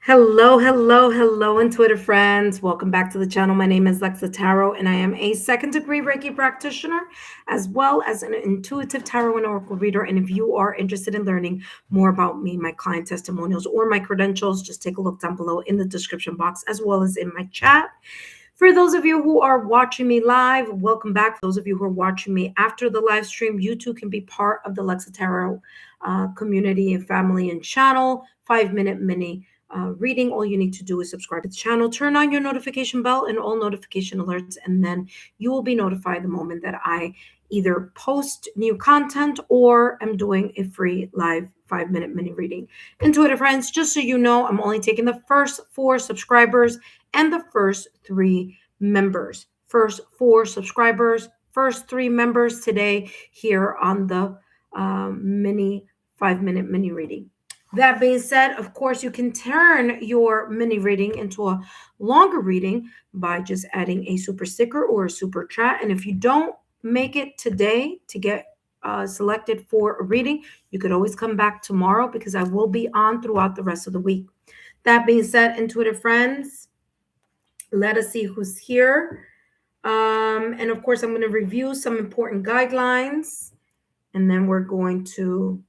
Hello, hello, hello, intuitive friends. Welcome back to the channel. My name is Lexa Tarot, and I am a second degree Reiki practitioner, as well as an intuitive tarot and oracle reader. And if you are interested in learning more about me, my client testimonials, or my credentials, just take a look down below in the description box, as well as in my chat. For those of you who are watching me live, welcome back. For those of you who are watching me after the live stream, you too can be part of the Lexa Tarot community and family and channel. 5-minute mini reading. All you need to do is subscribe to the channel, turn on your notification bell and all notification alerts, and then you will be notified the moment that I either post new content or am doing a free live 5-minute mini reading. Intuitive friends, just so you know, I'm only taking the first 4 subscribers and the first 3 members. First 4 subscribers, first 3 members today here on the mini 5-minute mini reading. That being said, of course, you can turn your mini reading into a longer reading by just adding a super sticker or a super chat. And if you don't make it today to get selected for a reading, you could always come back tomorrow because I will be on throughout the rest of the week. That being said, intuitive friends, let us see who's here. And of course, I'm going to review some important guidelines, and then we're going to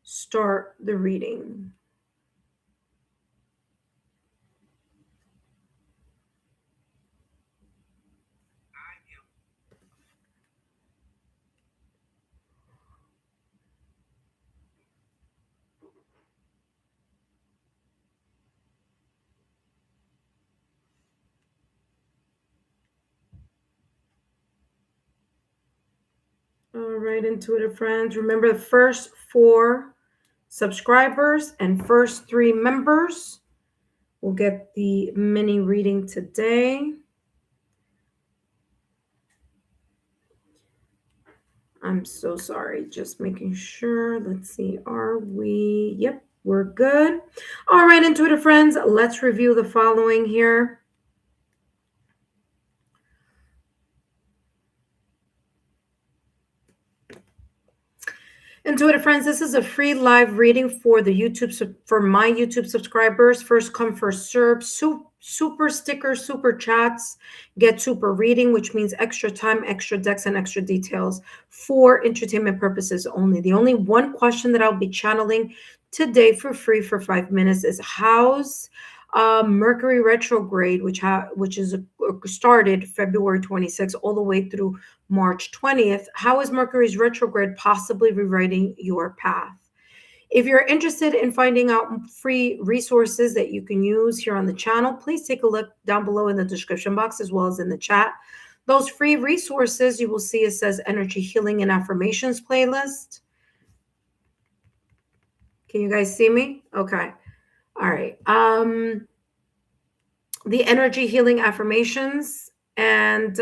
start the reading. All right, intuitive friends, remember the first 4 subscribers and first 3 members will get the mini reading today. I'm so sorry, just making sure. Let's see, are we? Yep, we're good. All right, intuitive friends, let's review the following here. Intuitive friends, this is a free live reading for the for my YouTube subscribers. First come, first serve. Super stickers, super chats, get super reading, which means extra time, extra decks, and extra details for entertainment purposes only. The only one question that I'll be channeling today for free for 5 minutes is how's Mercury retrograde, which is started February 26th all the way through March 20th. How is Mercury's retrograde possibly rewriting your path? If you're interested in finding out free resources that you can use here on the channel, please take a look down below in the description box as well as in the chat. Those free resources, you will see it says Energy Healing and Affirmations playlist. Can you guys see me? Okay. All right. The Energy Healing Affirmations and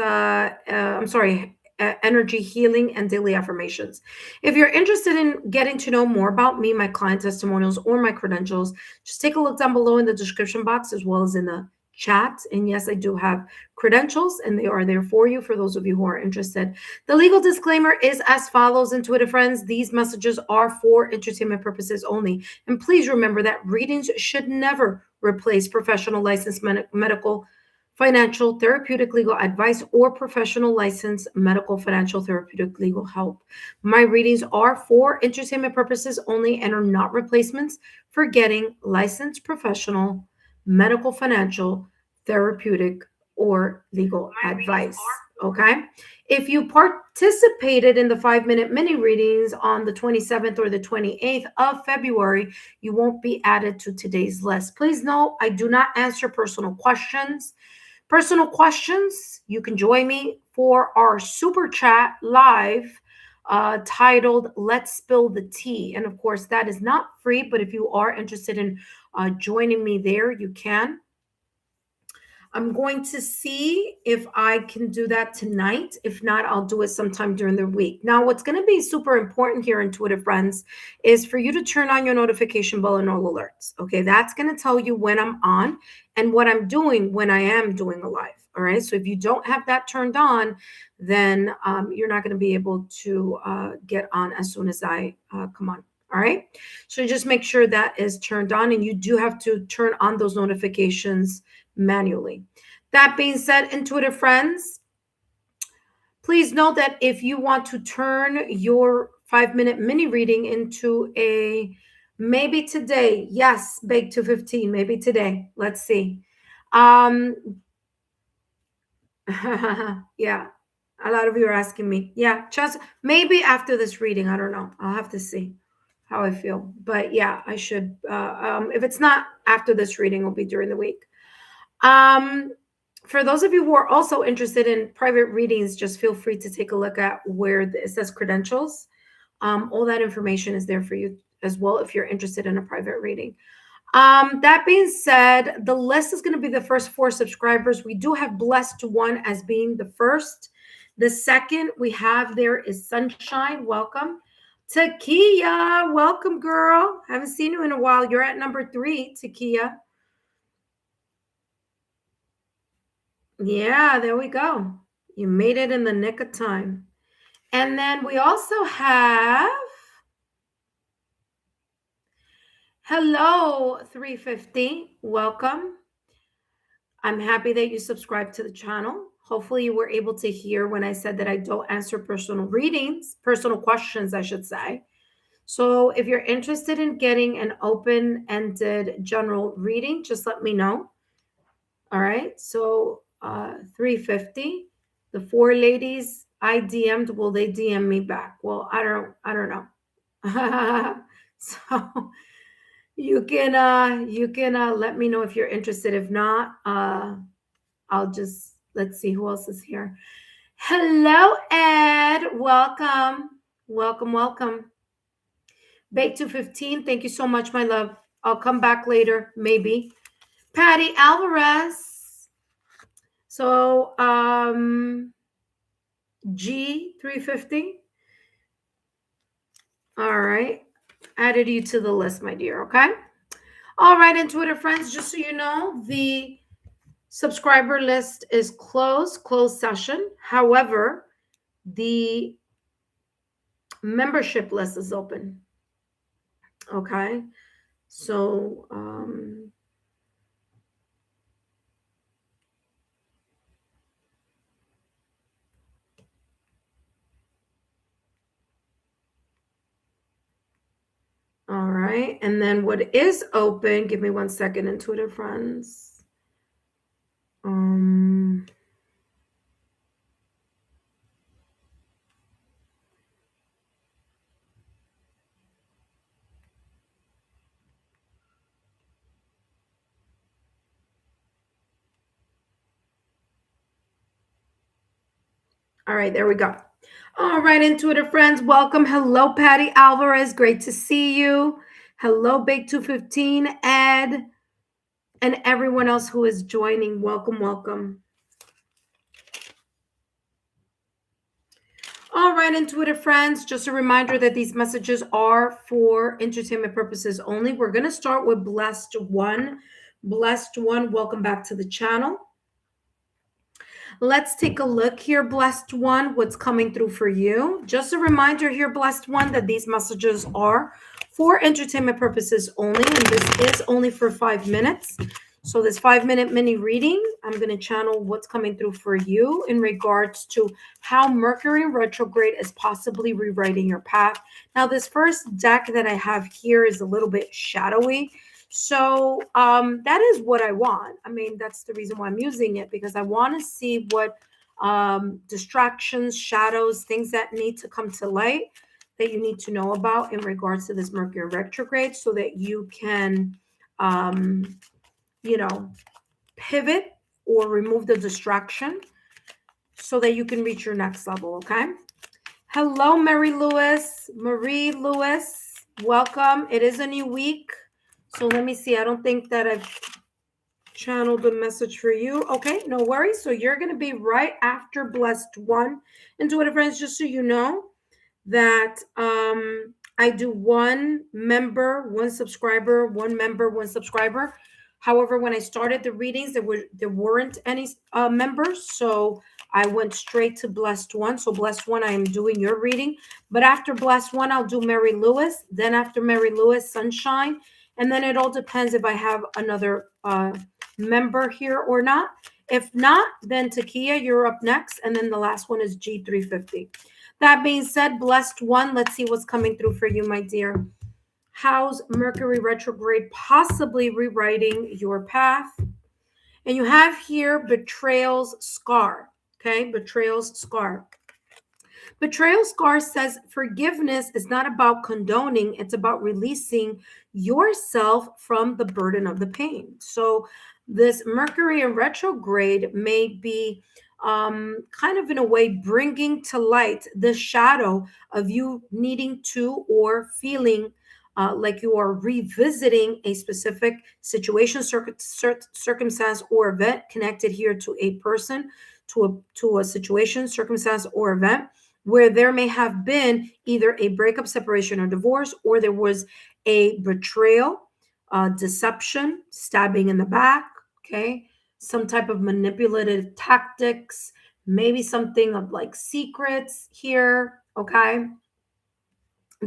Energy Healing and Daily Affirmations. If you're interested in getting to know more about me, my client testimonials, or my credentials, just take a look down below in the description box as well as in the chat. And yes, I do have credentials and they are there for you for those of you who are interested. The legal disclaimer is as follows, intuitive friends. These messages are for entertainment purposes only. And please remember that readings should never replace professional licensed medical, financial, therapeutic, legal advice, or professional licensed medical, financial, therapeutic, legal help. My readings are for entertainment purposes only and are not replacements for getting licensed professional, medical, financial, therapeutic, or legal advice. Okay. If you participated in the 5-minute mini readings on the 27th or the 28th of February, you won't be added to today's list. Please note, I do not answer personal questions. Personal questions, you can join me for our super chat live titled Let's Spill the Tea. And of course, that is not free, but if you are interested in joining me there, you can. I'm going to see if I can do that tonight. If not, I'll do it sometime during the week. Now, what's going to be super important here, intuitive friends, is for you to turn on your notification bell and all alerts. Okay, that's going to tell you when I'm on and what I'm doing when I am doing a live. All right, so if you don't have that turned on, then you're not going to be able to get on as soon as I come on. All right. So just make sure that is turned on, and you do have to turn on those notifications manually. That being said, intuitive friends, please note that if you want to turn your 5-minute mini reading into a maybe today, yes, bake 215, maybe today. Let's see. Yeah, a lot of you are asking me. Yeah, just maybe after this reading. I don't know. I'll have to see how I feel. But yeah, I should. If it's not after this reading, it'll be during the week. For those of you who are also interested in private readings, just feel free to take a look at where it says credentials. All that information is there for you as well if you're interested in a private reading. That being said, the list is going to be the first 4 subscribers. We do have Blessed One as being the first. The second we have there is Sunshine. Welcome. Takia, welcome, girl. Haven't seen you in a while. You're at number 3, Takia. Yeah, there we go. You made it in the nick of time. And then we also have, hello, 350. Welcome. I'm happy that you subscribed to the channel. Hopefully you were able to hear when I said that I don't answer personal readings, personal questions, I should say. So if you're interested in getting an open-ended general reading, just let me know. All right. So 350, the 4 ladies I DM'd, will they DM me back? Well, I don't know. So you can let me know if you're interested. If not, I'll just, let's see who else is here. Hello, Ed. Welcome. Welcome, welcome. Bake 215. Thank you so much, my love. I'll come back later, maybe. Patty Alvarez. So G350. All right. Added you to the list, my dear. Okay. All right, intuitive friends, just so you know, the subscriber list is closed session. However, the membership list is open. Okay. So all right. And then what is open, give me 1 second, intuitive friends. All right, there we go. All right, intuitive friends, welcome. Hello, Patty Alvarez. Great to see you. Hello, Bake 215, Ed, and everyone else who is joining. Welcome, welcome. All right, intuitive friends, just a reminder that these messages are for entertainment purposes only. We're going to start with Blessed One. Blessed One, welcome back to the channel. Let's take a look here, Blessed One, what's coming through for you. Just a reminder here, Blessed One, that these messages are for entertainment purposes only, and this is only for 5 minutes. So this 5-minute mini reading, I'm going to channel what's coming through for you in regards to how Mercury retrograde is possibly rewriting your path. Now, this first deck that I have here is a little bit shadowy. So that is what I want. I mean, that's the reason why I'm using it, because I want to see what distractions, shadows, things that need to come to light that you need to know about in regards to this Mercury retrograde, so that you can, pivot or remove the distraction so that you can reach your next level. Okay. Hello, Marie Lewis. Welcome. It is a new week. So let me see. I don't think that I've channeled a message for you. Okay, no worries. So you're going to be right after Blessed One. Intuitive friends, just so you know that I do 1 member, 1 subscriber, 1 member, 1 subscriber. However, when I started the readings, there weren't any members. So I went straight to Blessed One. So Blessed One, I am doing your reading. But after Blessed One, I'll do Mary Lewis. Then after Mary Lewis, Sunshine. And then it all depends if I have another member here or not. If not, then Takia, you're up next. And then the last one is G350. That being said, Blessed One, let's see what's coming through for you, my dear. How's Mercury retrograde possibly rewriting your path? And you have here betrayal's scar. Okay, betrayal's scar. Betrayal scar says forgiveness is not about condoning, it's about releasing yourself from the burden of the pain. So this Mercury in retrograde may be kind of in a way bringing to light the shadow of you needing to or feeling like you are revisiting a specific situation, circumstance, or event connected here to a person, to a situation, circumstance, or event where there may have been either a breakup, separation, or divorce, or there was a betrayal, deception, stabbing in the back, okay? Some type of manipulative tactics, maybe something of like secrets here, okay?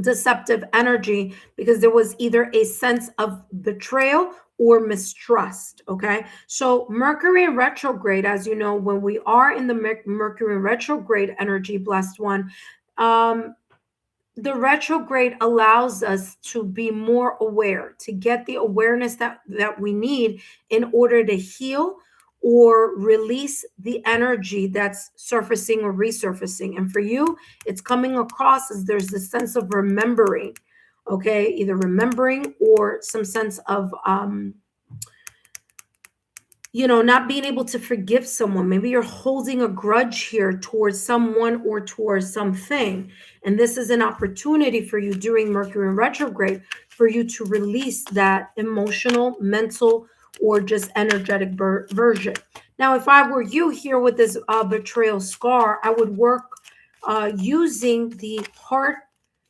Deceptive energy, because there was either a sense of betrayal or mistrust. Okay, so Mercury in retrograde, as you know, when we are in the Mercury retrograde energy, Blessed One, the retrograde allows us to be more aware, to get the awareness that we need in order to heal or release the energy that's surfacing or resurfacing. And for you, it's coming across as there's this sense of remembering, okay, either remembering or some sense of not being able to forgive someone. Maybe you're holding a grudge here towards someone or towards something. And this is an opportunity for you during Mercury in retrograde for you to release that emotional, mental, or just energetic version. Now, if I were you here with this betrayal scar, I would work using the heart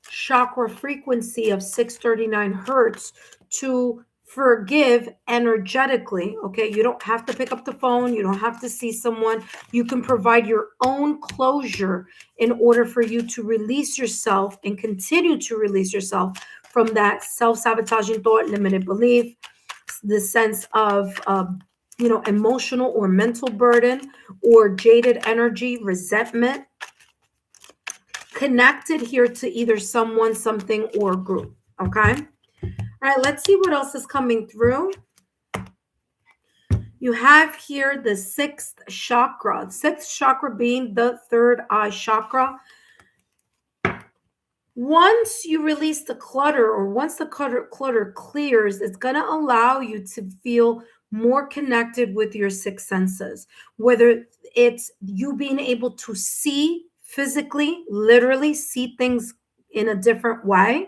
chakra frequency of 639 hertz to forgive energetically. Okay, you don't have to pick up the phone, you don't have to see someone. You can provide your own closure in order for you to release yourself and continue to release yourself from that self-sabotaging thought, limited belief, the sense of emotional or mental burden, or jaded energy, resentment, connected here to either someone, something, or group. Okay. All right, let's see what else is coming through. You have here the sixth chakra being the third eye chakra. Once you release the clutter, or once the clutter clears, it's going to allow you to feel more connected with your six senses, whether it's you being able to see physically, literally see things in a different way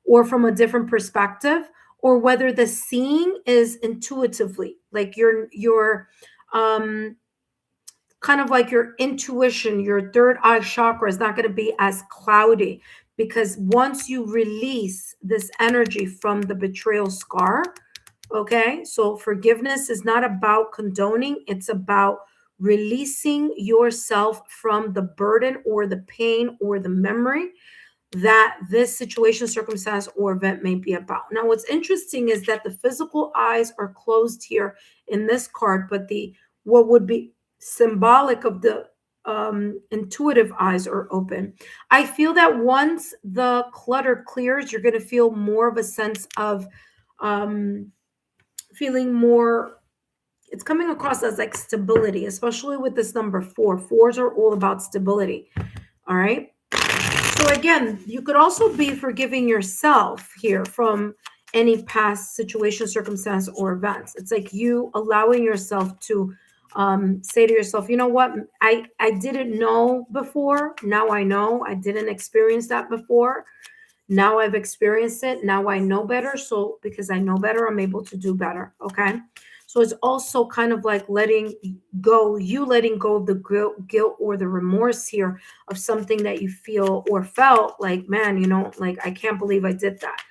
or from a different perspective, or whether the seeing is intuitively, like your kind of like your intuition, your third eye chakra is not going to be as cloudy, because once you release this energy from the betrayal scar, okay, so forgiveness is not about condoning, it's about releasing yourself from the burden or the pain or the memory that this situation, circumstance, or event may be about. Now, what's interesting is that the physical eyes are closed here in this card, but what would be symbolic of the intuitive eyes are open. I feel that once the clutter clears, you're going to feel more of a sense of feeling more. It's coming across as like stability, especially with this number 4. 4s are all about stability. All right. So again, you could also be forgiving yourself here from any past situation, circumstance, or events. It's like you allowing yourself to say to yourself, you know what, I didn't know before. Now I know. I didn't experience that before. Now I've experienced it. Now I know better. So because I know better, I'm able to do better. Okay. So it's also kind of like letting go of the guilt or the remorse here of something that you feel or felt like, man, like I can't believe I did that,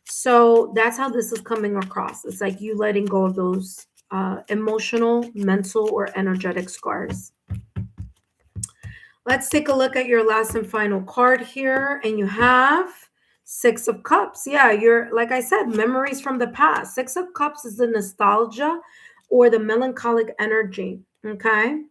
So that's how this is coming across. It's like you letting go of those emotional, mental, or energetic scars. Let's take a look at your last and final card here. And you have Six of Cups. Yeah, you're, like I said, memories from the past. Six of Cups is the nostalgia or the melancholic energy. Okay.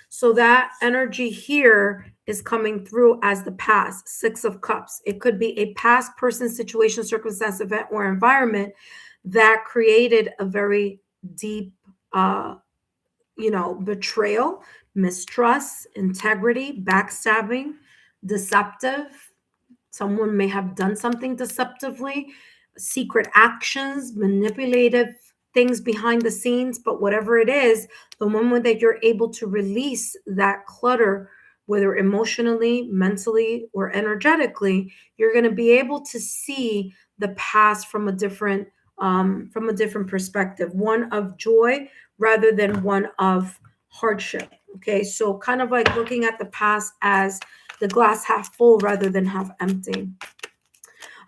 So that energy here is coming through as the past. Six of Cups. It could be a past person, situation, circumstance, event, or environment that created a very deep betrayal, mistrust, integrity, backstabbing, deceptive. Someone may have done something deceptively, secret actions, manipulative things behind the scenes. But whatever it is, the moment that you're able to release that clutter, whether emotionally, mentally, or energetically, you're going to be able to see the past from a different perspective, one of joy rather than one of hardship. Okay, so kind of like looking at the past as the glass half full rather than half empty.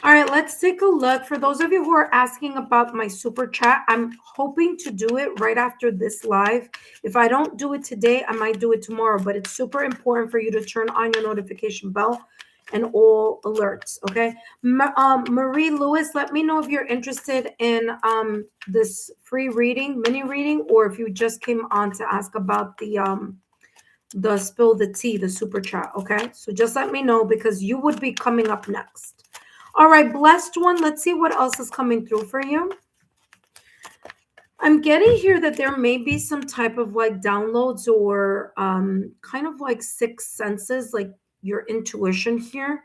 All right, let's take a look. For those of you who are asking about my super chat, I'm hoping to do it right after this live. If I don't do it today, I might do it tomorrow, but it's super important for you to turn on your notification bell and all alerts, okay? Marie Lewis, let me know if you're interested in this free reading, mini reading, or if you just came on to ask about the spill the tea, the super chat, okay? So just let me know because you would be coming up next. All right, blessed one, let's see what else is coming through for you. I'm getting here that there may be some type of like downloads or kind of like sixth senses, like your intuition here,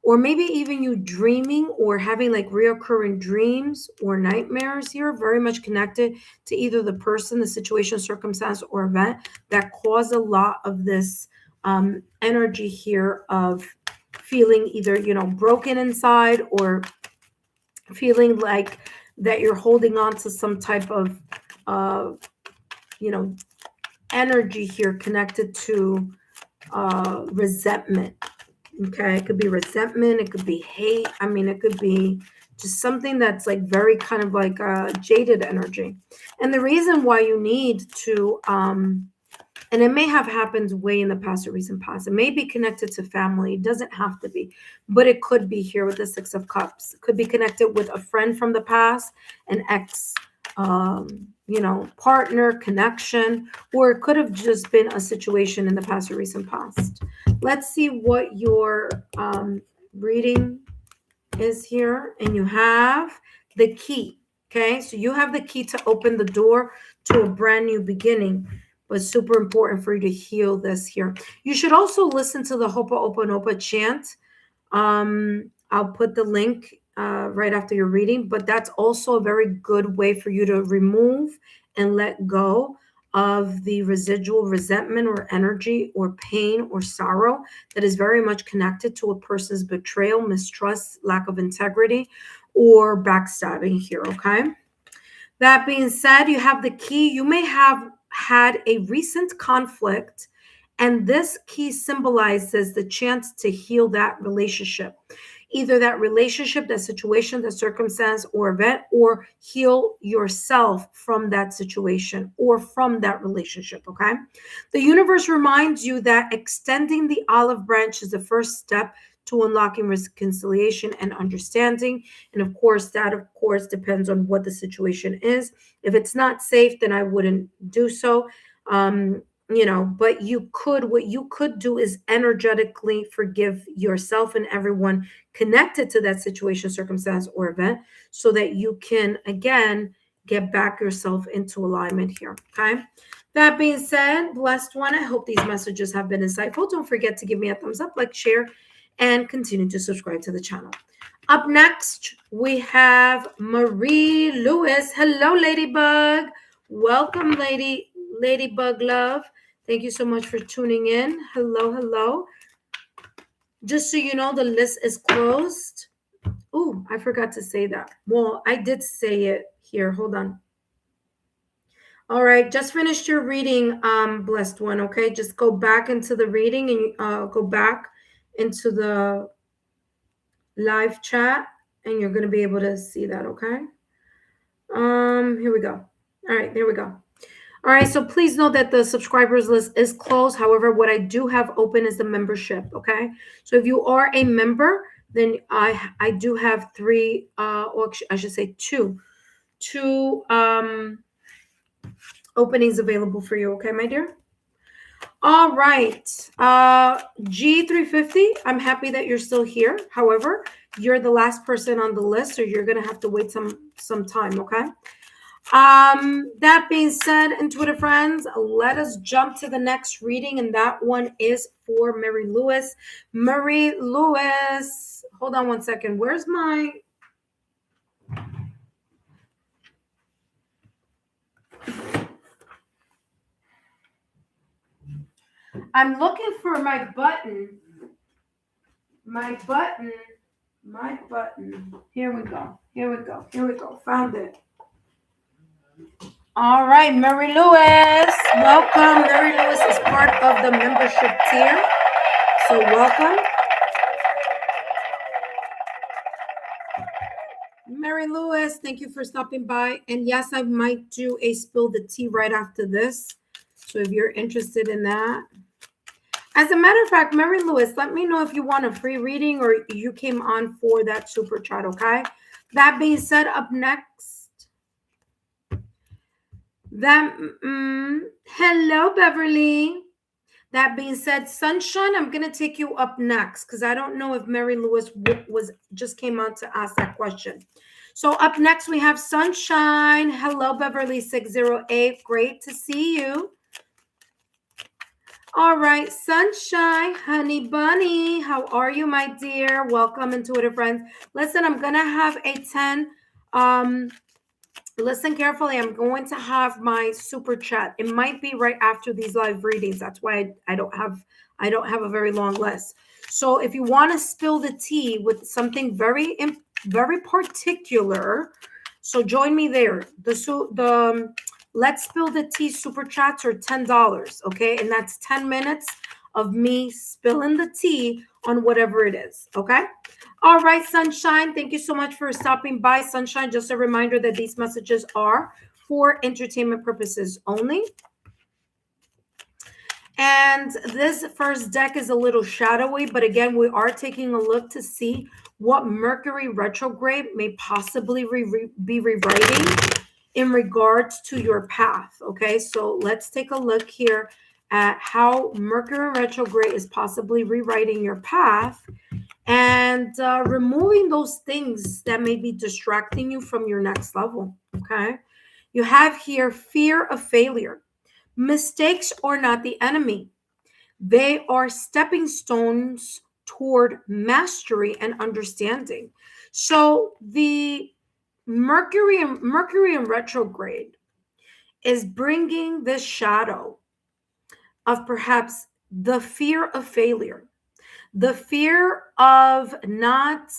or maybe even you dreaming or having like reoccurring dreams or nightmares here, very much connected to either the person, the situation, circumstance, or event that cause a lot of this energy here of feeling either, broken inside or feeling like that you're holding on to some type of, energy here connected to resentment. Okay, it could be resentment, it could be hate. I mean, it could be just something that's like very kind of like jaded energy. And the reason why you need to, and it may have happened way in the past or recent past, it may be connected to family. It doesn't have to be, but it could be here with the Six of Cups. It could be connected with a friend from the past, an ex, partner, connection, or it could have just been a situation in the past or recent past. Let's see what your reading is here. And you have the key. Okay, so you have the key to open the door to a brand new beginning, but super important for you to heal this here. You should also listen to the Ho'oponopono chant. I'll put the link right after your reading, but that's also a very good way for you to remove and let go of the residual resentment or energy or pain or sorrow that is very much connected to a person's betrayal, mistrust, lack of integrity, or backstabbing here, okay? That being said, you have the key. You may have had a recent conflict, and this key symbolizes the chance to heal that relationship. Either that relationship, that situation, that circumstance or event, or heal yourself from that situation or from that relationship, okay? The universe reminds you that extending the olive branch is the first step to unlocking reconciliation and understanding. And of course, that of course depends on what the situation is. If it's not safe, then I wouldn't do so. But what you could do is energetically forgive yourself and everyone connected to that situation, circumstance, or event so that you can again get back yourself into alignment here. Okay. That being said, blessed one, I hope these messages have been insightful. Don't forget to give me a thumbs up, like, share, and continue to subscribe to the channel. Up next, we have Marie Lewis. Hello, Ladybug. Welcome, Ladybug Love. Thank you so much for tuning in. Hello, hello. Just so you know, the list is closed. Oh, I forgot to say that. Well, I did say it here. Hold on. All right, just finished your reading, blessed one. Okay, just go back into the reading and go back into the live chat, and you're going to be able to see that. Okay. Here we go. All right, there we go. All right, so please know that the subscribers list is closed. However, what I do have open is the membership, okay? So if you are a member, then I do have three, or I should say two openings available for you, okay, my dear? All right, G350, I'm happy that you're still here. However, you're the last person on the list, so you're gonna have to wait some time, okay? That being said, and Twitter friends, let us jump to the next reading, and that one is for Mary Lewis. Mary Lewis, hold on one second. Where's my... I'm looking for my button. My button. Here we go. Found it. All right, Mary Lewis. Welcome. Mary Lewis is part of the membership tier. So welcome. Mary Lewis, thank you for stopping by. And yes, I might do a spill the tea right after this. So if you're interested in that. As a matter of fact, Mary Lewis, let me know if you want a free reading or you came on for that super chat, okay? That being said, up next. Hello, Beverly. That being said, Sunshine, I'm going to take you up next because I don't know if Mary Lewis just came on to ask that question. So up next, we have Sunshine. Hello, Beverly 608. Great to see you. All right, Sunshine, honey bunny, how are you, my dear? Welcome into it, friends. Listen, I'm going to have a 10. Listen carefully. I'm going to have my super chat. It might be right after these live readings. That's why I don't have a very long list. So if you want to spill the tea with something very particular, so join me there. The Let's Spill the Tea super chats are $10, okay? And that's 10 minutes of me spilling the tea on whatever it is, okay? All right, Sunshine, thank you so much for stopping by. Sunshine, just a reminder that these messages are for entertainment purposes only. And this first deck is a little shadowy, but again, we are taking a look to see what Mercury retrograde may possibly be rewriting in regards to your path, okay? So let's take a look here at how Mercury retrograde is possibly rewriting your path and removing those things that may be distracting you from your next level, okay? You have here fear of failure. Mistakes are not the enemy. They are stepping stones toward mastery and understanding. So the Mercury in retrograde is bringing this shadow of perhaps the fear of failure, the fear of not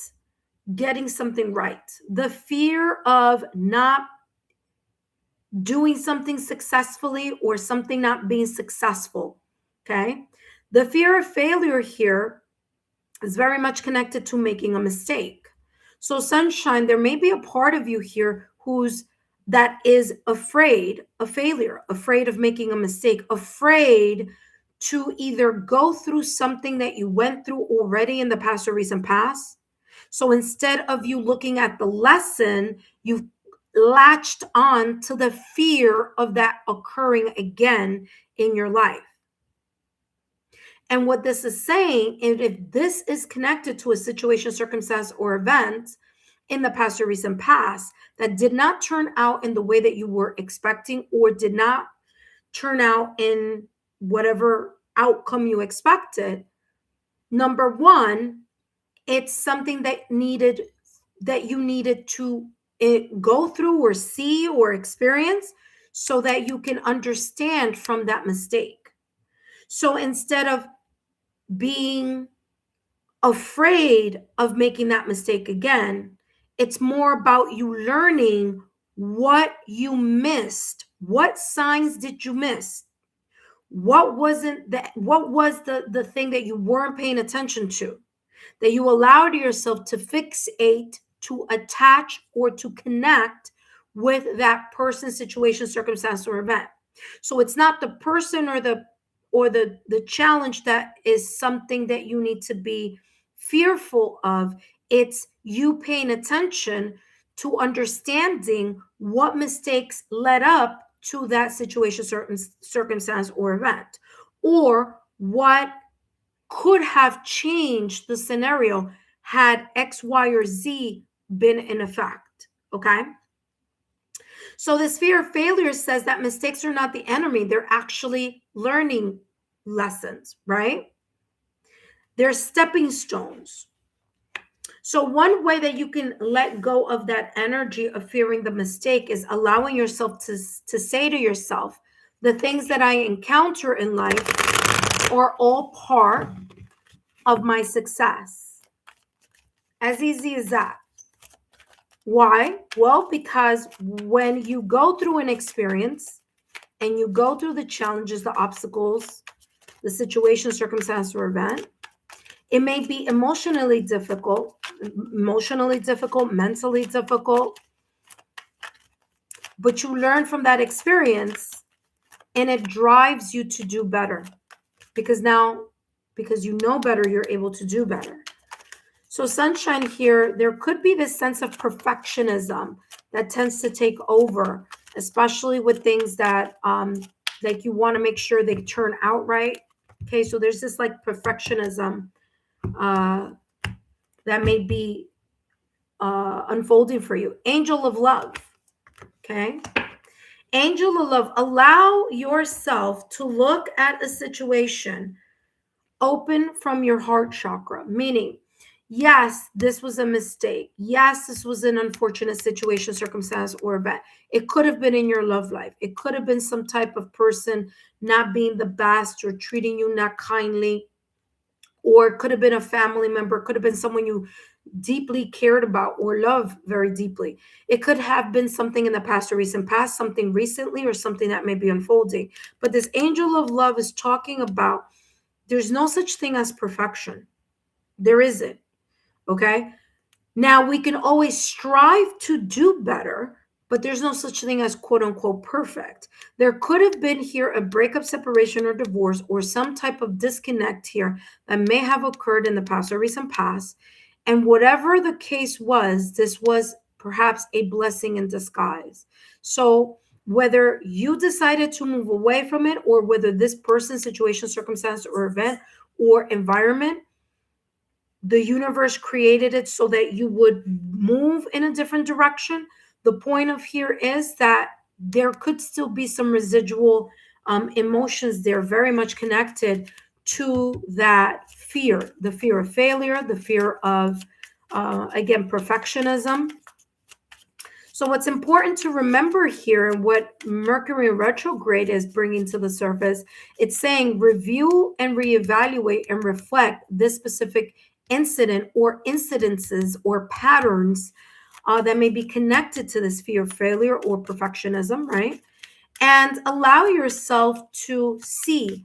getting something right, the fear of not doing something successfully or something not being successful, okay? The fear of failure here is very much connected to making a mistake. So Sunshine, there may be a part of you here that is afraid of failure, afraid of making a mistake, afraid to either go through something that you went through already in the past or recent past. So instead of you looking at the lesson, you've latched on to the fear of that occurring again in your life. And what this is saying is if this is connected to a situation, circumstance, or event in the past or recent past that did not turn out in the way that you were expecting or did not turn out in whatever outcome you expected, number one, it's something that you needed to go through or see or experience so that you can understand from that mistake. So instead of being afraid of making that mistake again, it's more about you learning what you missed. What signs did you miss? What was the thing that you weren't paying attention to, that you allowed yourself to fixate, to attach, or to connect with that person, situation, circumstance, or event? So it's not the person or the challenge that is something that you need to be fearful of. It's you paying attention to understanding what mistakes led up to that situation, certain circumstance or event, or what could have changed the scenario had X, Y, or Z been in effect. Okay. So this fear of failure says that mistakes are not the enemy. They're actually learning lessons, right? They're stepping stones. So one way that you can let go of that energy of fearing the mistake is allowing yourself to say to yourself, the things that I encounter in life are all part of my success. As easy as that. Why? Well, because when you go through an experience and you go through the challenges, the obstacles, the situation, circumstance, or event, it may be emotionally difficult, mentally difficult, but you learn from that experience and it drives you to do better because you know better, you're able to do better. So sunshine here, there could be this sense of perfectionism that tends to take over, especially with things that like you want to make sure they turn out right. Okay, so there's this like perfectionism that may be unfolding for you. Angel of love. Okay. Angel of love, allow yourself to look at a situation open from your heart chakra, meaning, yes, this was a mistake. Yes, this was an unfortunate situation, circumstance, or event. It could have been in your love life. It could have been some type of person not being the best or treating you not kindly, or it could have been a family member, it could have been someone you deeply cared about or love very deeply. It could have been something in the past or recent past, something recently, or something that may be unfolding. But this angel of love is talking about there's no such thing as perfection. There isn't. Okay. Now we can always strive to do better, but there's no such thing as quote unquote perfect. There could have been here a breakup, separation, or divorce, or some type of disconnect here that may have occurred in the past or recent past. And whatever the case was, this was perhaps a blessing in disguise. So whether you decided to move away from it, or whether this person, situation, circumstance, or event, or environment, the universe created it so that you would move in a different direction. The point of here is that there could still be some residual emotions there, very much connected to that fear, the fear of failure, the fear of, again, perfectionism. So what's important to remember here, and what Mercury retrograde is bringing to the surface, it's saying review and reevaluate and reflect this specific incident or incidences or patterns that may be connected to this fear of failure or perfectionism, right? And allow yourself to see,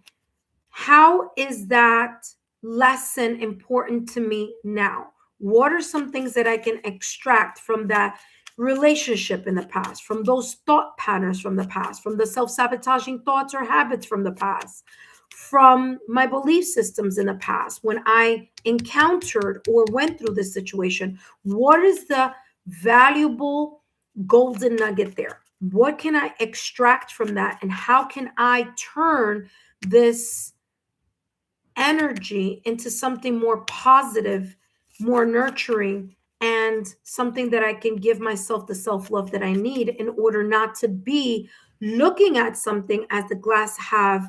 how is that lesson important to me now? What are some things that I can extract from that relationship in the past, from those thought patterns from the past, from the self-sabotaging thoughts or habits from the past, from my belief systems in the past when I encountered or went through this situation? What is the valuable golden nugget there? What can I extract from that? And how can I turn this energy into something more positive, more nurturing, and something that I can give myself the self-love that I need in order not to be looking at something as the glass half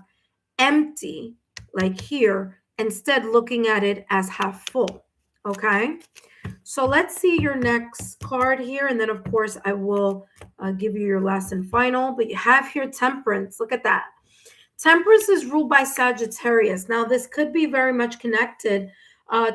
empty, like here, instead looking at it as half full. Okay, so let's see your next card here, and then of course I will give you your last and final. But you have here Temperance. Look at that. Temperance is ruled by Sagittarius. Now this could be very much connected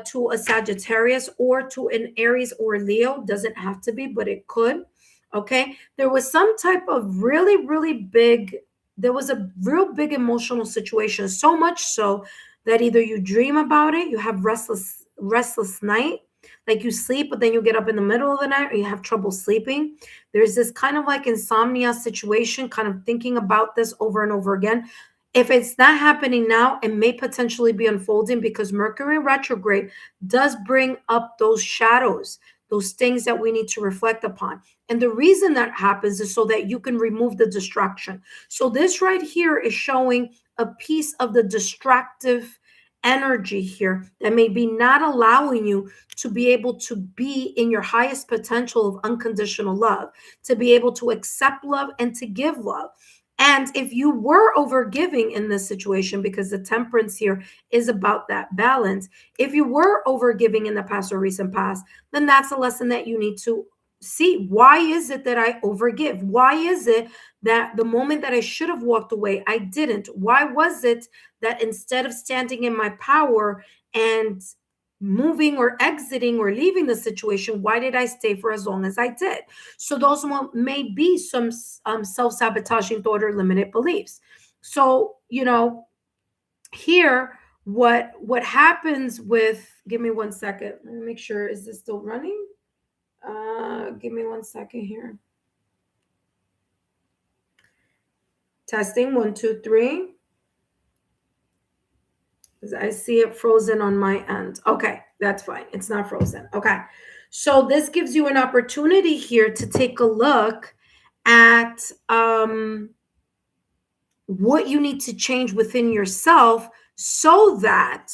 to a Sagittarius or to an Aries or Leo. Doesn't have to be, but it could. Okay, there was some type of really big, there was a real big emotional situation, so much so that either you dream about it, you have restless night, Like you sleep, but then you get up in the middle of the night or you have trouble sleeping. There's this kind of like insomnia situation, kind of thinking about this over and over again. If it's not happening now, it may potentially be unfolding because Mercury retrograde does bring up those shadows, those things that we need to reflect upon. And the reason that happens is so that you can remove the distraction. So this right here is showing a piece of the distractive energy here that may be not allowing you to be able to be in your highest potential of unconditional love, to be able to accept love and to give love. And if you were overgiving in this situation, because the temperance here is about that balance, if you were overgiving in the past or recent past, then that's a lesson that you need to see. Why is it that I overgive? Why is it that the moment that I should have walked away, I didn't? Why was it that instead of standing in my power and moving or exiting or leaving the situation, why did I stay for as long as I did? So those may be some self-sabotaging thought or limited beliefs. So, here, what happens with, give me 1 second. Let me make sure, is this still running? Give me 1 second here. Testing, 1, 2, 3. I see it frozen on my end. Okay, that's fine. It's not frozen. Okay. So this gives you an opportunity here to take a look at what you need to change within yourself so that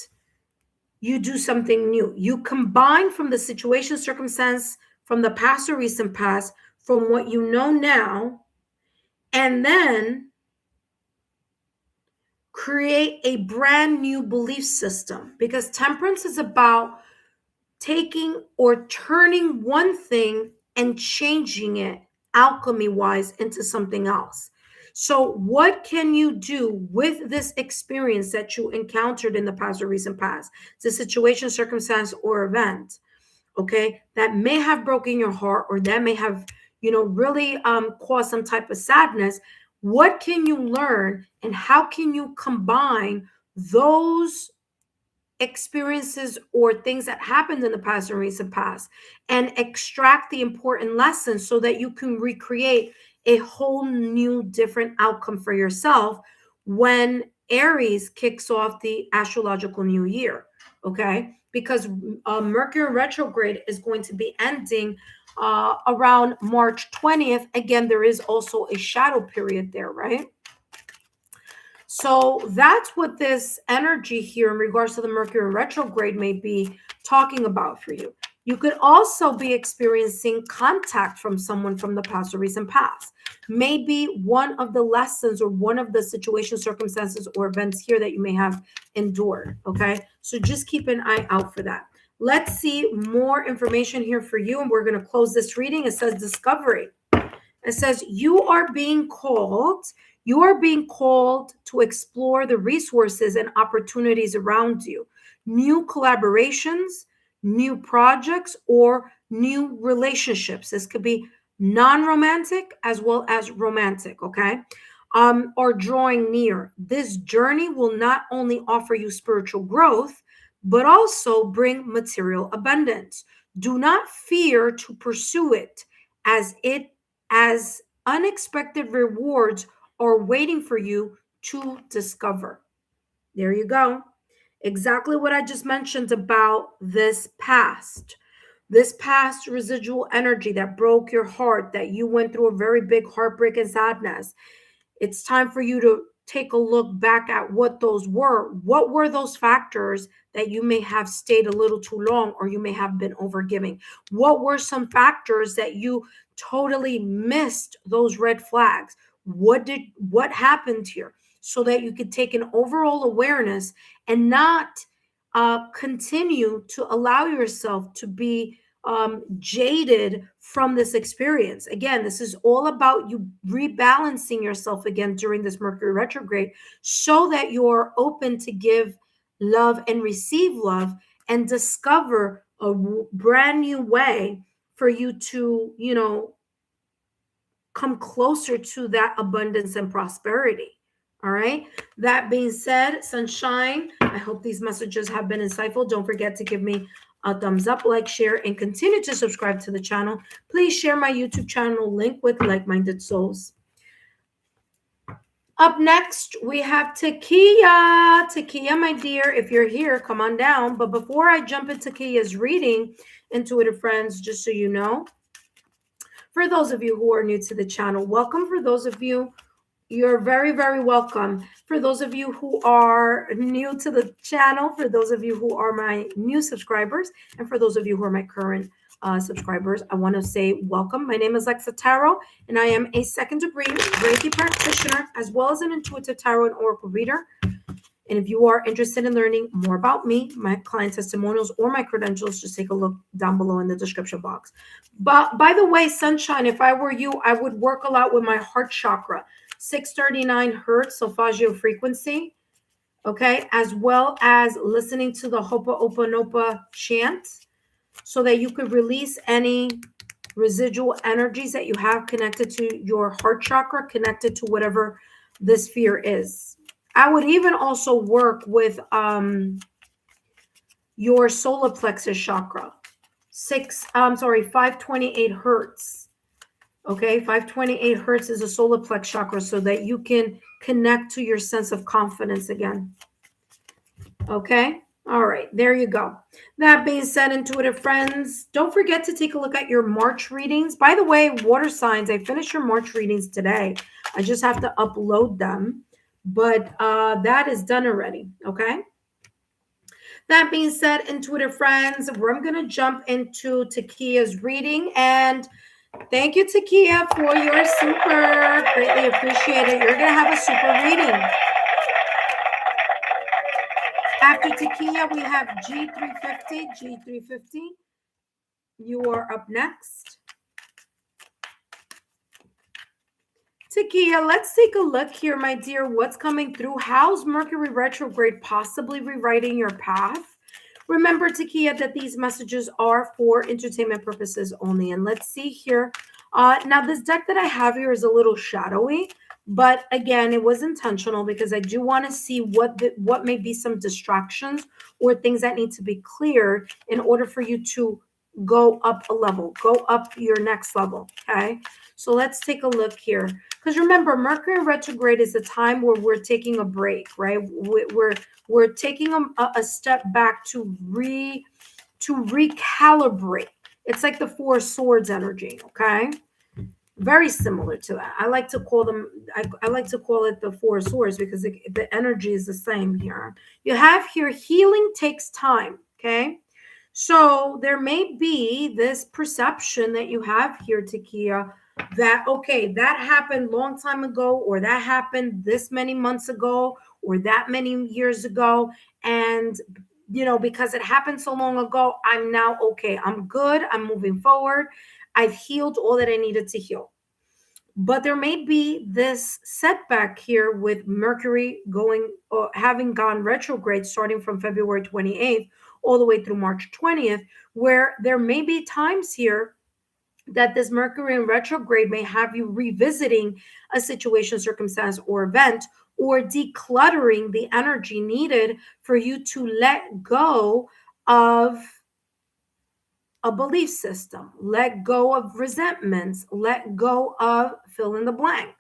you do something new. You combine from the situation, circumstance, from the past or recent past, from what you know now, and then create a brand new belief system, because temperance is about taking or turning one thing and changing it alchemy wise into something else. So what can you do with this experience that you encountered in the past or recent past? It's a situation, circumstance, or event, okay, that may have broken your heart or that may have, really caused some type of sadness. What can you learn and how can you combine those experiences or things that happened in the past or recent past and extract the important lessons so that you can recreate a whole new different outcome for yourself when Aries kicks off the astrological new year? Okay, because Mercury retrograde is going to be ending around March 20th. Again, there is also a shadow period there, right? So that's what this energy here in regards to the Mercury retrograde may be talking about for you. You could also be experiencing contact from someone from the past or recent past. Maybe one of the lessons or one of the situations, circumstances, or events here that you may have endured. Okay, so just keep an eye out for that. Let's see more information here for you, and we're going to close this reading. It says discovery. It says you are being called to explore the resources and opportunities around you, new collaborations, new projects, or new relationships. This could be non-romantic as well as romantic, okay? Or drawing near. This journey will not only offer you spiritual growth, but also bring material abundance. Do not fear to pursue it, as unexpected rewards are waiting for you to discover. There you go. Exactly what I just mentioned about this past residual energy that broke your heart, that you went through a very big heartbreak and sadness. It's time for you to take a look back at what those were. What were those factors that you may have stayed a little too long or you may have been overgiving? What were some factors that you totally missed those red flags? What happened here? So that you could take an overall awareness and not continue to allow yourself to be jaded from this experience. Again, this is all about you rebalancing yourself again during this Mercury retrograde so that you're open to give love and receive love and discover a brand new way for you to, come closer to that abundance and prosperity. All right. That being said, sunshine, I hope these messages have been insightful. Don't forget to give me a thumbs up, like, share, and continue to subscribe to the channel. Please share my YouTube channel link with like-minded souls. Up next, we have Takia. Takia, my dear, if you're here, come on down. But before I jump into Takia's reading, intuitive friends, just so you know, for those of you who are new to the channel, welcome. For those of you, you're very, very welcome. For those of you who are new to the channel, for those of you who are my new subscribers, and for those of you who are my current subscribers, I want to say welcome. My name is Lexa Tarot, and I am a second-degree Reiki practitioner, as well as an intuitive tarot and oracle reader. And if you are interested in learning more about me, my client testimonials, or my credentials, just take a look down below in the description box. But by the way, Sunshine, if I were you, I would work a lot with my heart chakra, 639 hertz solfeggio frequency, okay, as well as listening to the Ho'oponopono chant, so that you could release any residual energies that you have connected to your heart chakra, connected to whatever this fear is. I would even also work with your solar plexus chakra, 528 hertz. Okay, 528 hertz is a solar plex chakra, so that you can connect to your sense of confidence again. Okay, all right, there you go. That being said, intuitive friends, don't forget to take a look at your March readings. By the way, water signs, I finished your March readings today. I just have to upload them, but that is done already, okay? That being said, intuitive friends, I'm going to jump into Takia's reading, and thank you, Takia, for your super. Greatly appreciate it. You're going to have a super reading. After Takia, we have G350. G350, you are up next. Takia, let's take a look here, my dear. What's coming through? How's Mercury retrograde possibly rewriting your path? Remember, Takia, that these messages are for entertainment purposes only. And let's see here. Now, this deck that I have here is a little shadowy, but again, it was intentional because I do want to see what may be some distractions or things that need to be cleared in order for you to go up a level, go up your next level, okay? So let's take a look here. Because remember, Mercury retrograde is a time where we're taking a break, right? We're taking a step back to recalibrate. It's like the Four Swords energy, okay? Very similar to that. I like to call them, I like to call it the Four Swords because the energy is the same here. You have here, healing takes time, okay? So there may be this perception that you have here, Takia, that, okay, that happened long time ago, or that happened this many months ago, or that many years ago. And, you know, because it happened so long ago, I'm now okay. I'm good. I'm moving forward. I've healed all that I needed to heal. But there may be this setback here with Mercury having gone retrograde starting from February 28th all the way through March 20th, where there may be times here that this Mercury in retrograde may have you revisiting a situation, circumstance, or event, or decluttering the energy needed for you to let go of a belief system, let go of resentments, let go of fill in the blank.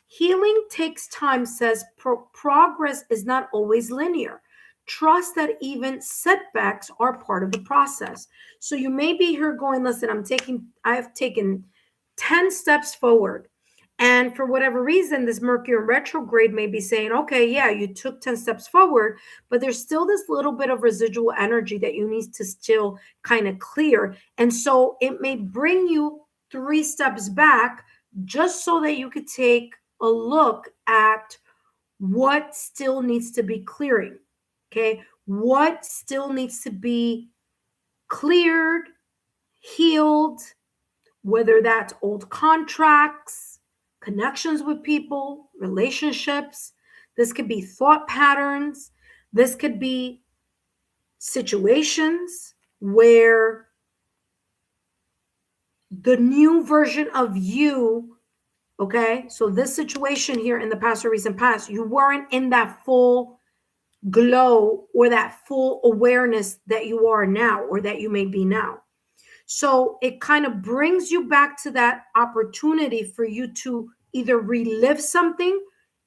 Healing takes time, says progress is not always linear. Trust that even setbacks are part of the process. So you may be here going, listen, I've taken 10 steps forward. And for whatever reason, this Mercury retrograde may be saying, okay, yeah, you took 10 steps forward, but there's still this little bit of residual energy that you need to still kind of clear. And so it may bring you 3 steps back just so that you could take a look at what still needs to be clearing. Okay, what still needs to be cleared, healed, whether that's old contracts, connections with people, relationships. This could be thought patterns. This could be situations where the new version of you, okay, so this situation here in the past or recent past, you weren't in that full glow or that full awareness that you are now or that you may be now. So it kind of brings you back to that opportunity for you to either relive something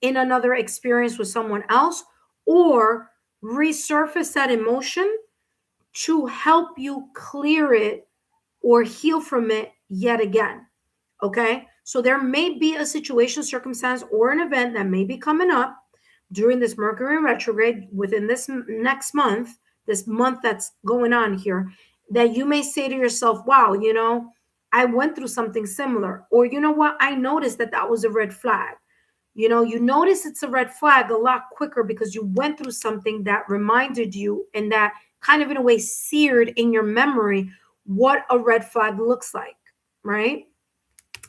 in another experience with someone else or resurface that emotion to help you clear it or heal from it yet again. Okay. So there may be a situation, circumstance, or an event that may be coming up during this Mercury retrograde within this next month, this month that's going on here, that you may say to yourself, wow, I went through something similar. Or, you know what? I noticed that that was a red flag. You notice it's a red flag a lot quicker because you went through something that reminded you and that kind of in a way seared in your memory what a red flag looks like, right?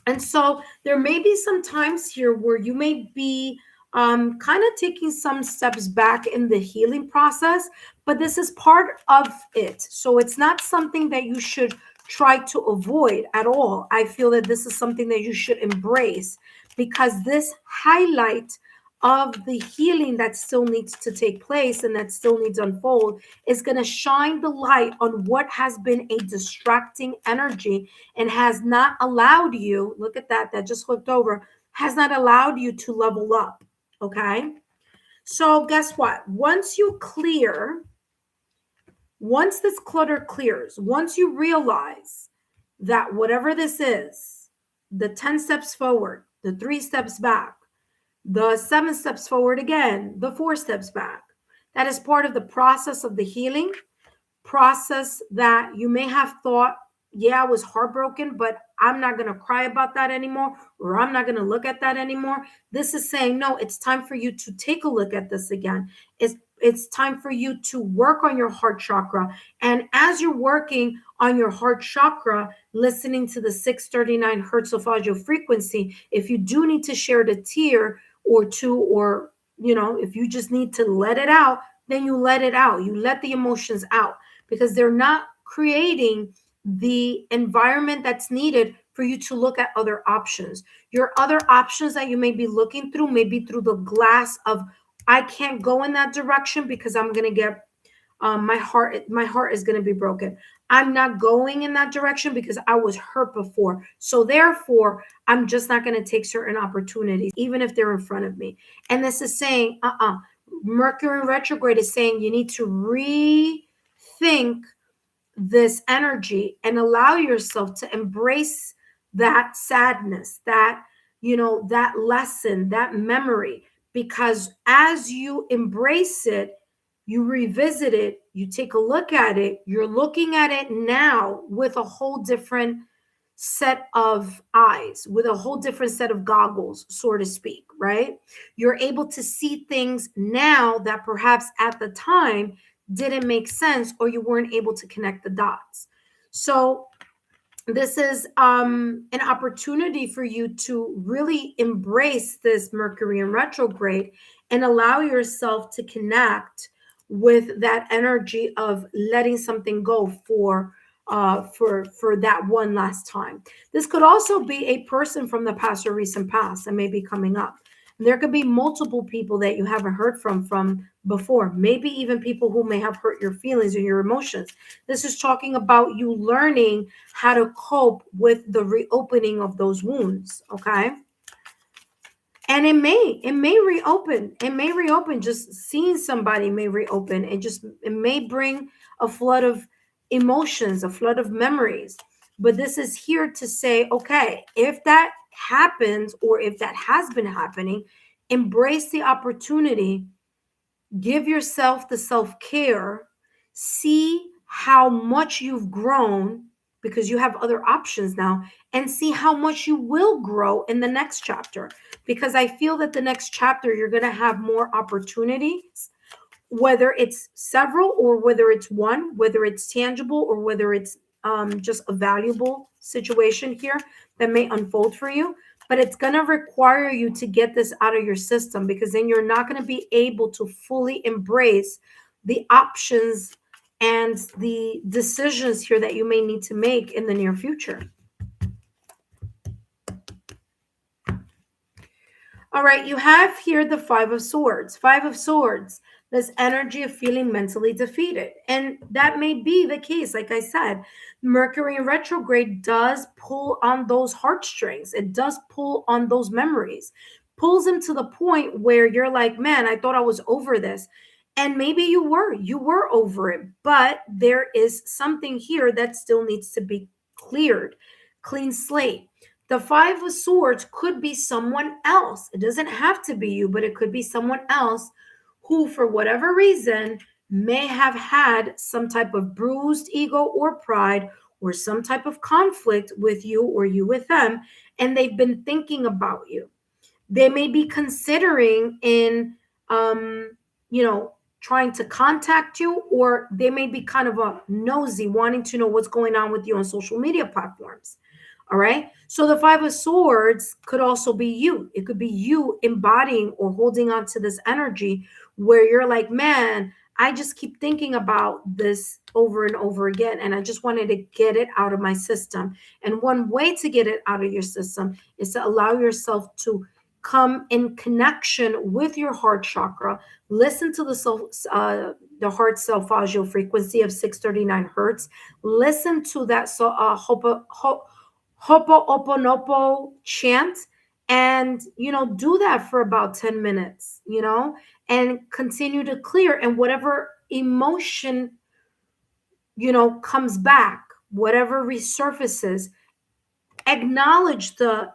And so there may be some times here where you may be kind of taking some steps back in the healing process, but this is part of it. So it's not something that you should try to avoid at all. I feel that this is something that you should embrace because this highlight of the healing that still needs to take place and that still needs to unfold is going to shine the light on what has been a distracting energy and has not allowed you, look at that, that just flipped over, has not allowed you to level up. Okay. So guess what? Once this clutter clears, once you realize that whatever this is, the 10 steps forward, the 3 steps back, the 7 steps forward again, the 4 steps back, that is part of the process of the healing process that you may have thought, yeah, I was heartbroken, but I'm not going to cry about that anymore, or I'm not going to look at that anymore. This is saying, no, it's time for you to take a look at this again. It's time for you to work on your heart chakra. And as you're working on your heart chakra, listening to the 639 hertz of audio frequency, if you do need to shed a tear or two, or, if you just need to let it out, then you let it out. You let the emotions out because they're not creating the environment that's needed for you to look at other options. Your other options that you may be looking through may be through the glass of, I can't go in that direction because I'm going to get my heart is going to be broken. I'm not going in that direction because I was hurt before. So therefore, I'm just not going to take certain opportunities, even if they're in front of me. And this is saying, Mercury retrograde is saying you need to rethink this energy and allow yourself to embrace that sadness, that, that lesson, that memory, because as you embrace it, you revisit it, you take a look at it, you're looking at it now with a whole different set of eyes, with a whole different set of goggles, so to speak, right? You're able to see things now that perhaps at the time didn't make sense or you weren't able to connect the dots. So this is an opportunity for you to really embrace this Mercury in retrograde and allow yourself to connect with that energy of letting something go for that one last time. This could also be a person from the past or recent past that may be coming up. There could be multiple people that you haven't heard from before, maybe even people who may have hurt your feelings or your emotions. This is talking about you learning how to cope with the reopening of those wounds, okay? And it may reopen. It may reopen. Just seeing somebody may reopen. It may bring a flood of emotions, a flood of memories. But this is here to say, okay, if that happens or if that has been happening, embrace the opportunity, give yourself the self-care, see how much you've grown because you have other options now, and see how much you will grow in the next chapter. Because I feel that the next chapter, you're going to have more opportunities, whether it's several or whether it's one, whether it's tangible or whether it's just a valuable situation here that may unfold for you. But it's going to require you to get this out of your system, because then you're not going to be able to fully embrace the options and the decisions here that you may need to make in the near future. All right, you have here the 5 of Swords. 5 of Swords. this energy of feeling mentally defeated. And that may be the case. Like I said, Mercury in retrograde does pull on those heartstrings. It does pull on those memories, pulls them to the point where you're like, man, I thought I was over this. And maybe you were over it, but there is something here that still needs to be cleared, clean slate. The Five of Swords could be someone else. It doesn't have to be you, but it could be someone else who, for whatever reason, may have had some type of bruised ego or pride or some type of conflict with you or you with them, and they've been thinking about you. They may be considering in, you know, trying to contact you, or they may be kind of a nosy, wanting to know what's going on with you on social media platforms. All right. So the Five of Swords could also be you. It could be you embodying or holding on to this energy where you're like, man, I just keep thinking about this over and over again. And I just wanted to get it out of my system. And one way to get it out of your system is to allow yourself to come in connection with your heart chakra. Listen to the heart solfeggio frequency of 639 hertz. Listen to that Hopo'oponopo chant, and do that for about 10 minutes, and continue to clear. And whatever emotion comes back, whatever resurfaces, acknowledge the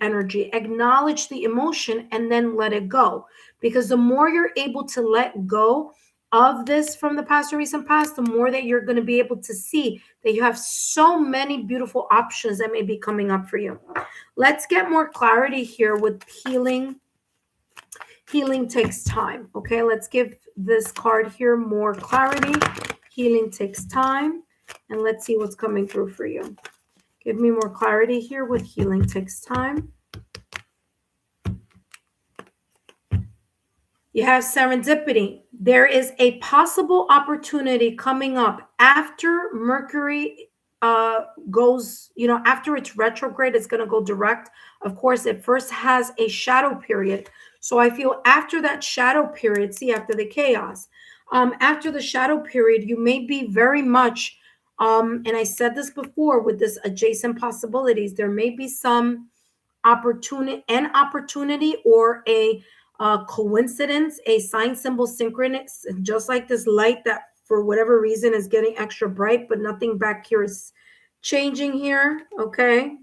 energy, acknowledge the emotion, and then let it go. Because the more you're able to let go of this from the past or recent past, the more that you're going to be able to see that you have so many beautiful options that may be coming up for you. Let's get more clarity here with healing. Healing takes time. Okay, let's give this card here more clarity. Healing takes time. And let's see what's coming through for you. Give me more clarity here with healing takes time. You have serendipity. There is a possible opportunity coming up after Mercury goes, after it's retrograde, it's going to go direct. Of course, it first has a shadow period. So I feel after that shadow period, after the chaos, after the shadow period, you may be very much, and I said this before with this adjacent possibilities, there may be some opportunity or a coincidence, a sign, symbol, synchronous, just like this light that for whatever reason is getting extra bright, but nothing back here is changing here. Okay.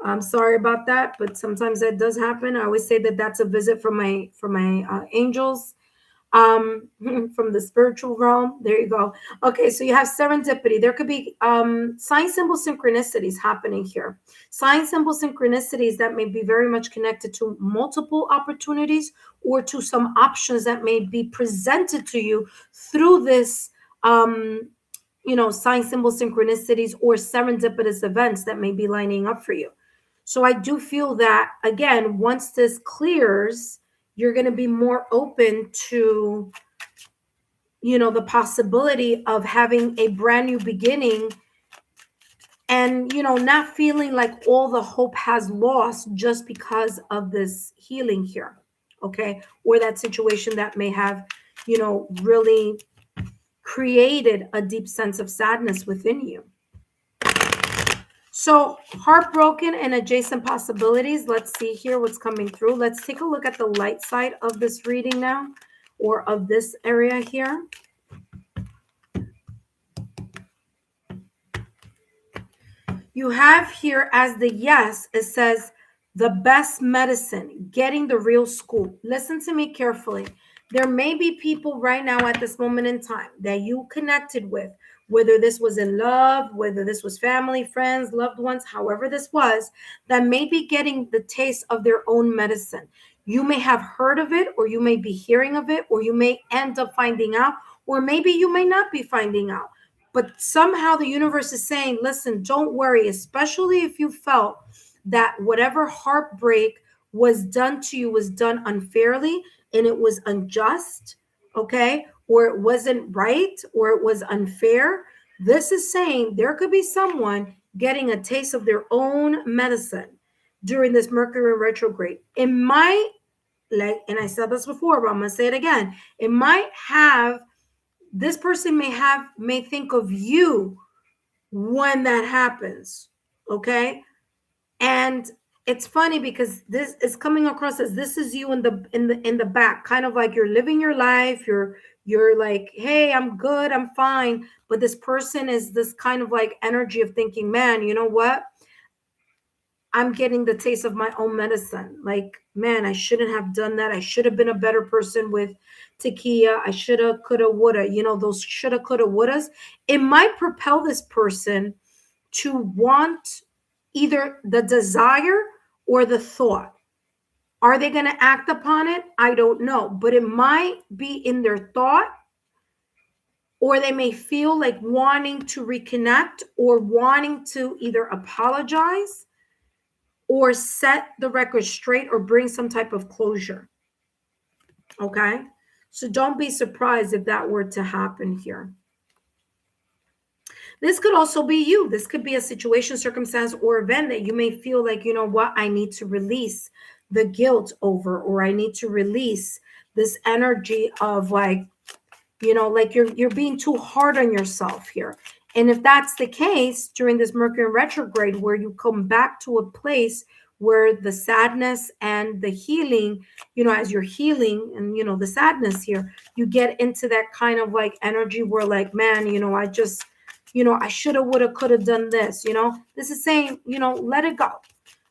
I'm sorry about that, but sometimes that does happen. I always say that that's a visit from my angels, from the spiritual realm. There you go. Okay, so you have serendipity. There could be sign, symbol, synchronicities happening here. Sign, symbol, synchronicities that may be very much connected to multiple opportunities or to some options that may be presented to you through this sign, symbol, synchronicities or serendipitous events that may be lining up for you. So I do feel that, again, once this clears, you're going to be more open to, the possibility of having a brand new beginning and, not feeling like all the hope has lost just because of this healing here. Okay. Or that situation that may have, really created a deep sense of sadness within you. So heartbroken and adjacent possibilities. Let's see here what's coming through. Let's take a look at the light side of this reading now, or of this area here. You have here as the yes, it says the best medicine, getting the real scoop. Listen to me carefully. There may be people right now at this moment in time that you connected with, whether this was in love, whether this was family, friends, loved ones, however this was, that may be getting the taste of their own medicine. You may have heard of it, or you may be hearing of it, or you may end up finding out, or maybe you may not be finding out. But somehow the universe is saying, listen, don't worry, especially if you felt that whatever heartbreak was done to you was done unfairly and it was unjust, okay, or it wasn't right, or it was unfair. This is saying there could be someone getting a taste of their own medicine during this Mercury retrograde. In my like, and I said this before, but I'm going to say it again. This person may think of you when that happens. Okay. And it's funny because this is coming across as this is you in the back, kind of like you're living your life. You're like, hey, I'm good, I'm fine. But this person is this kind of like energy of thinking, man, you know what? I'm getting the taste of my own medicine. Like, man, I shouldn't have done that. I should have been a better person with Takia. I shoulda, coulda, woulda. Those shoulda, coulda, wouldas. It might propel this person to want either the desire or the thought. Are they going to act upon it? I don't know. But it might be in their thought, or they may feel like wanting to reconnect or wanting to either apologize or set the record straight or bring some type of closure. Okay? So don't be surprised if that were to happen here. This could also be you. This could be a situation, circumstance, or event that you may feel like, you know what, I need to release the guilt over, or I need to release this energy of like, like you're being too hard on yourself here. And if that's the case during this Mercury retrograde, where you come back to a place where the sadness and the healing, as you're healing and, the sadness here, you get into that kind of like energy where like, man, I just, I shoulda, woulda, coulda done this, this is saying, let it go.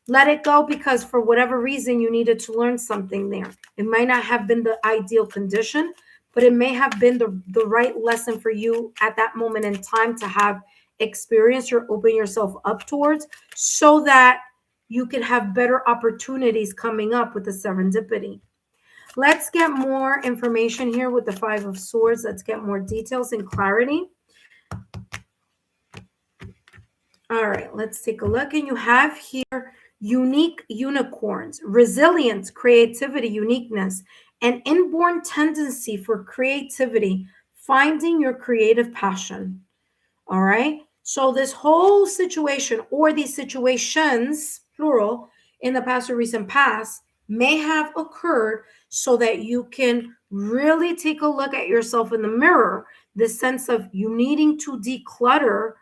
Let it go, because for whatever reason, you needed to learn something there. It might not have been the ideal condition, but it may have been the right lesson for you at that moment in time to have experienced or open yourself up towards, so that you can have better opportunities coming up with the serendipity. Let's get more information here with the Five of Swords. Let's get more details and clarity. All right, let's take a look. And you have here unique unicorns, resilience, creativity, uniqueness, an inborn tendency for creativity, finding your creative passion. All right. So this whole situation, or these situations, plural, in the past or recent past, may have occurred so that you can really take a look at yourself in the mirror, this sense of you needing to declutter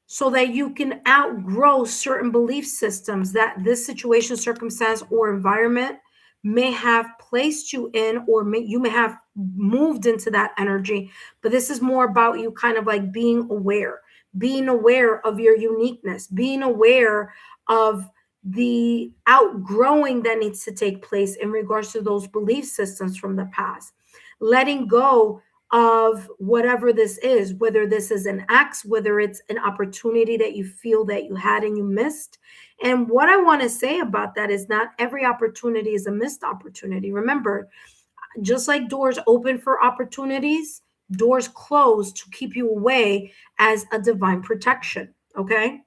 so that you can outgrow certain belief systems that this situation, circumstance, or environment may have placed you in, or you may have moved into that energy. But this is more about you kind of like being aware of your uniqueness, being aware of the outgrowing that needs to take place in regards to those belief systems from the past, letting go of whatever this is, whether this is an axe, whether it's an opportunity that you feel that you had and you missed. And what I want to say about that is not every opportunity is a missed opportunity. Remember, just like doors open for opportunities, doors close to keep you away as a divine protection. Okay.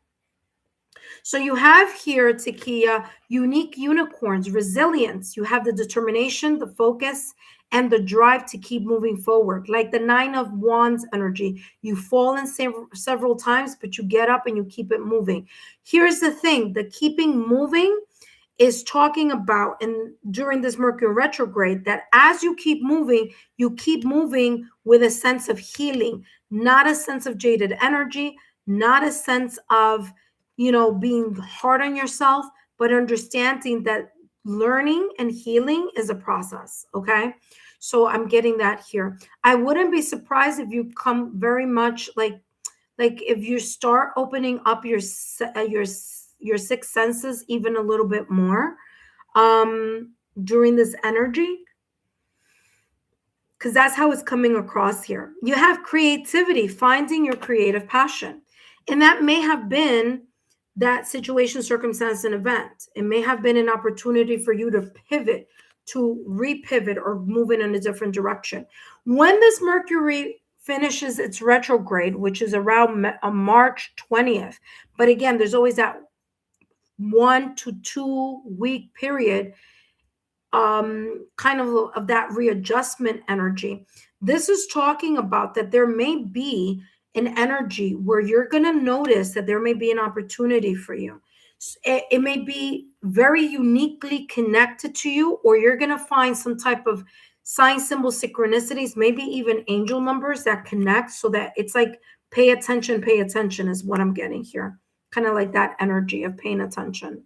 So you have here, Takia, unique unicorns, resilience. You have the determination, the focus, and the drive to keep moving forward. Like the Nine of Wands energy. You fall in several times, but you get up and you keep it moving. Here's the thing. The keeping moving is talking about, and during this Mercury retrograde, that as you keep moving with a sense of healing, not a sense of jaded energy, not a sense of being hard on yourself, but understanding that learning and healing is a process. Okay. So I'm getting that here. I wouldn't be surprised if you come very much like if you start opening up your sixth senses even a little bit more during this energy, because that's how it's coming across here. You have creativity, finding your creative passion. And that may have been that situation, circumstance, and event. It may have been an opportunity for you to pivot, to repivot, or move in a different direction. When this Mercury finishes its retrograde, which is around March 20th, but again, there's always that 1 to 2 week period, kind of that readjustment energy. This is talking about that there may be an energy where you're going to notice that there may be an opportunity for you It may be very uniquely connected to you, or you're going to find some type of sign, symbol, synchronicities, maybe even angel numbers that connect, so that it's like pay attention is what I'm getting here. Kind of like that energy of paying attention.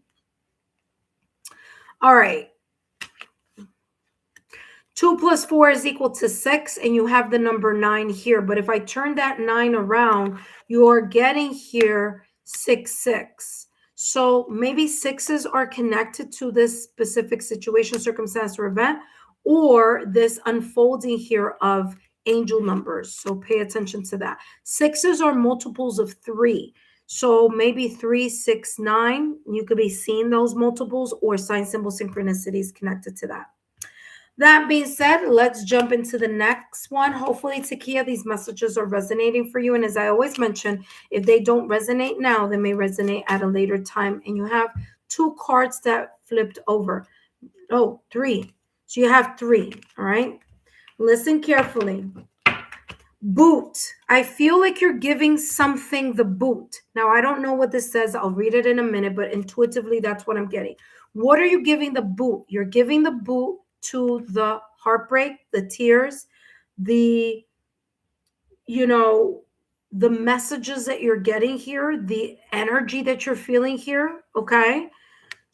All right. 2 + 4 is equal to 6, and you have the number 9 here. But if I turn that 9 around, you are getting here 6, 6. So maybe 6s are connected to this specific situation, circumstance, or event, or this unfolding here of angel numbers. So pay attention to that. 6s are multiples of 3. So maybe 3, 6, 9. You could be seeing those multiples or sign, symbol, synchronicities connected to that. That being said, let's jump into the next one. Hopefully, Takia, these messages are resonating for you. And as I always mention, if they don't resonate now, they may resonate at a later time. And you have 2 cards that flipped over. Oh, 3. So you have 3. All right. Listen carefully. Boot. I feel like you're giving something the boot. Now, I don't know what this says. I'll read it in a minute, but intuitively, that's what I'm getting. What are you giving the boot? You're giving the boot to the heartbreak, the tears, the messages that you're getting here, the energy that you're feeling here. Okay.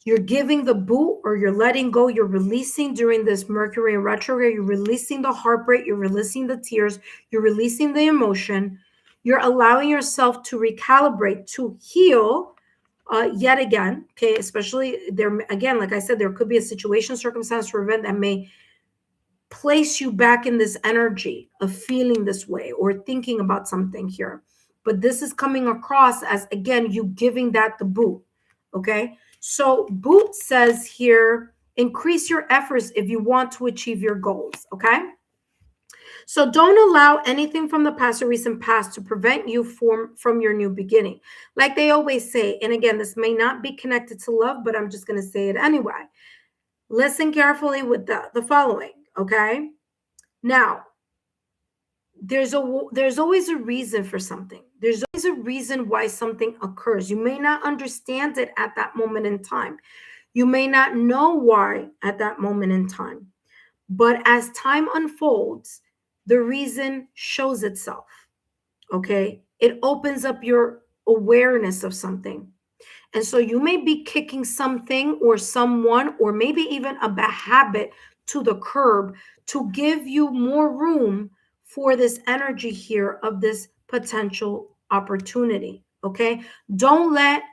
You're giving the boot, or you're letting go, you're releasing during this Mercury retrograde. You're releasing the heartbreak, you're releasing the tears, you're releasing the emotion. You're allowing yourself to recalibrate, to heal yet again. Okay, especially there, again, like I said, there could be a situation, circumstance, or event that may place you back in this energy of feeling this way or thinking about something here. But this is coming across as, again, you giving that the boot. Okay. So boot says here, increase your efforts if you want to achieve your goals. Okay. So don't allow anything from the past or recent past to prevent you from your new beginning. Like they always say, and again, this may not be connected to love, but I'm just going to say it anyway. Listen carefully with the following. Okay. Now, there's always a reason for something. There's always a reason why something occurs. You may not understand it at that moment in time. You may not know why at that moment in time. But as time unfolds, the reason shows itself. Okay? It opens up your awareness of something. And so you may be kicking something or someone, or maybe even a bad habit, to the curb to give you more room for this energy here of this potential opportunity. Okay. Don't let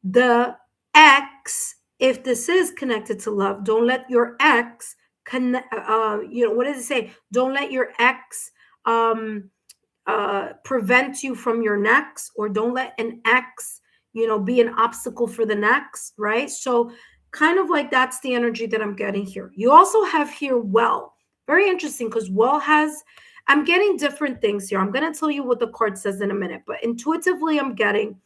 the ex, if this is connected to love, don't let your ex what does it say? Don't let your ex prevent you from your next, or don't let an ex be an obstacle for the next, right? So kind of like that's the energy that I'm getting here. You also have here well. Very interesting, because well has, I'm getting different things here. I'm going to tell you what the card says in a minute, but intuitively I'm getting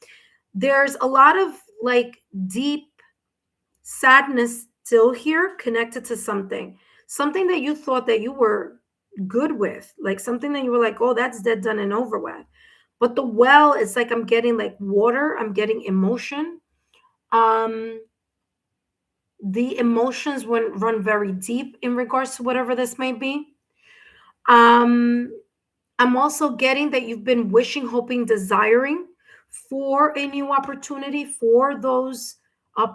there's a lot of like deep sadness still here connected to something that you thought that you were good with, like something that you were like, oh, that's dead, done, and over with. But the well, it's like I'm getting like water, I'm getting emotion. The emotions run very deep in regards to whatever this may be. I'm also getting that you've been wishing, hoping, desiring for a new opportunity, for those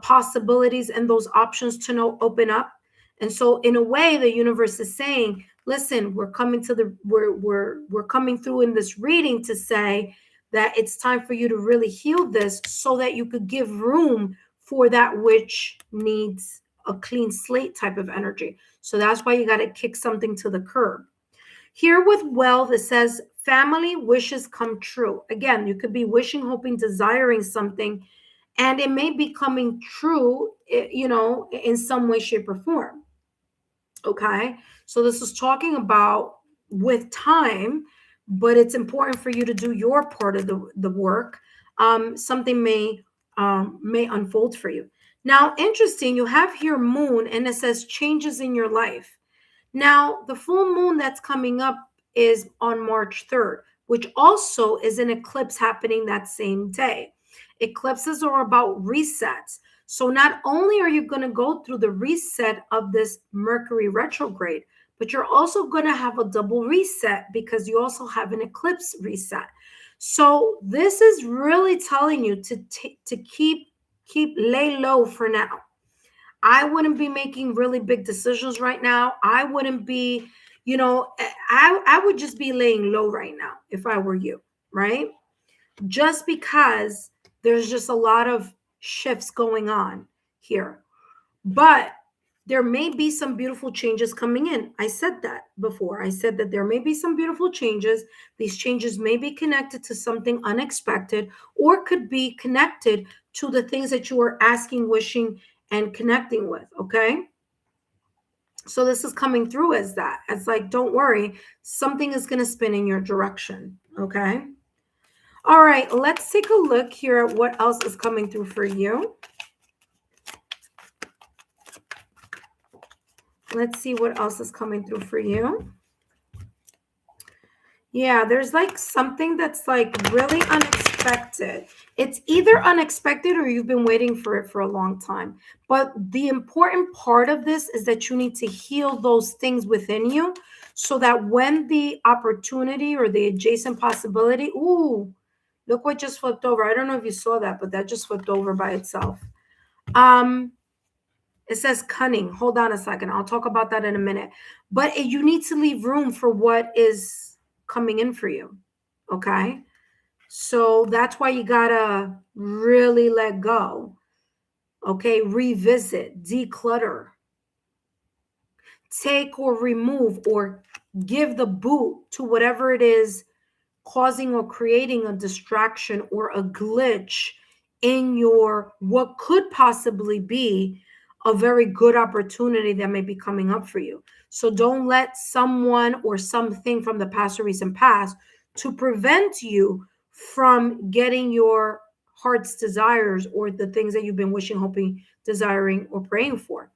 possibilities and those options to open up. And so in a way, the universe is saying, listen, we're coming through in this reading to say that it's time for you to really heal this, so that you could give room for that which needs a clean slate type of energy. So that's why you got to kick something to the curb. Here with wealth, it says family wishes come true. Again, you could be wishing, hoping, desiring something, and it may be coming true, in some way, shape, or form. Okay. So this is talking about with time, but it's important for you to do your part of the work. Something may unfold for you. Now, interesting, you have here moon, and it says changes in your life. Now, the full moon that's coming up is on March 3rd, which also is an eclipse happening that same day. Eclipses are about resets. So not only are you going to go through the reset of this Mercury retrograde, but you're also going to have a double reset because you also have an eclipse reset. So this is really telling you to keep lay low for now. I wouldn't be making really big decisions right now. I wouldn't be, I would just be laying low right now if I were you, right? Just because there's just a lot of shifts going on here. But there may be some beautiful changes coming in. I said that before. I said that there may be some beautiful changes. These changes may be connected to something unexpected or could be connected to the things that you are asking, wishing, and connecting with, okay? So this is coming through as that. It's like, don't worry, something is going to spin in your direction, okay? All right, let's take a look here at what else is coming through for you. Let's see what else is coming through for you. Yeah, there's like something that's like really unexpected. It's either unexpected or you've been waiting for it for a long time. But the important part of this is that you need to heal those things within you so that when the opportunity or the adjacent possibility, ooh, look what just flipped over. I don't know if you saw that, but that just flipped over by itself. It says cunning. Hold on a second. I'll talk about that in a minute. But you need to leave room for what is coming in for you. Okay? So that's why you gotta really let go. Okay? Revisit, declutter, take or remove or give the boot to whatever it is causing or creating a distraction or a glitch in your what could possibly be a very good opportunity that may be coming up for you. So don't let someone or something from the past or recent past to prevent you from getting your heart's desires or the things that you've been wishing, hoping, desiring, or praying for.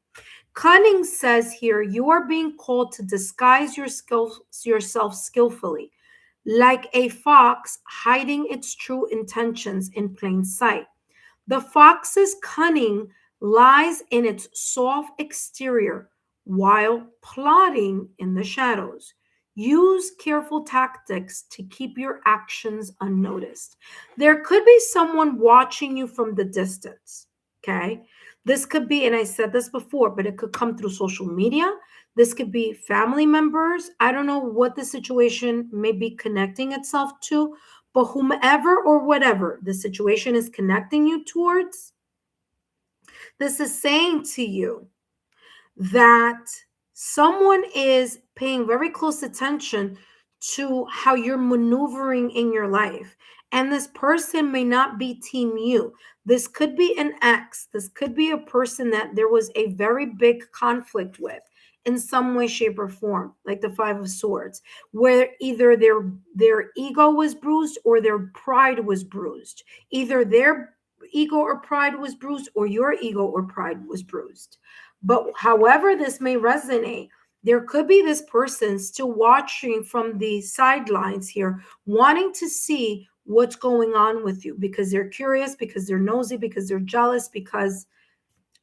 Cunning says here, you are being called to disguise yourself skillfully, like a fox hiding its true intentions in plain sight. The fox's cunning lies in its soft exterior while plotting in the shadows. Use careful tactics to keep your actions unnoticed. There could be someone watching you from the distance, okay? This could be, and I said this before, but it could come through social media. This could be family members. I don't know what the situation may be connecting itself to, but whomever or whatever the situation is connecting you towards, this is saying to you that someone is paying very close attention to how you're maneuvering in your life. And this person may not be team you. This could be an ex. This could be a person that there was a very big conflict with in some way, shape, or form, like the Five of Swords, where either their ego was bruised or their pride was bruised. Either their ego or pride was bruised or your ego or pride was bruised. But however this may resonate, there could be this person still watching from the sidelines here, wanting to see what's going on with you because they're curious, because they're nosy, because they're jealous, because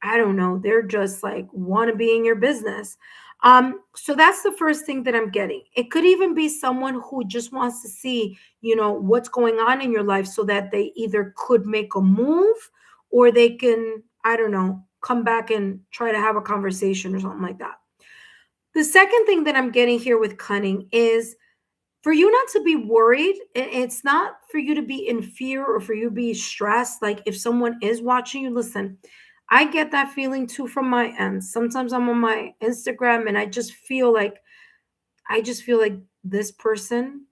I don't know, they're just like want to be in your business. So that's the first thing that I'm getting. It could even be someone who just wants to see, what's going on in your life so that they either could make a move or they can, I don't know, come back and try to have a conversation or something like that. The second thing that I'm getting here with cunning is for you not to be worried. It's not for you to be in fear or for you to be stressed. Like if someone is watching you, listen, I get that feeling too from my end. Sometimes I'm on my Instagram and I just feel like this person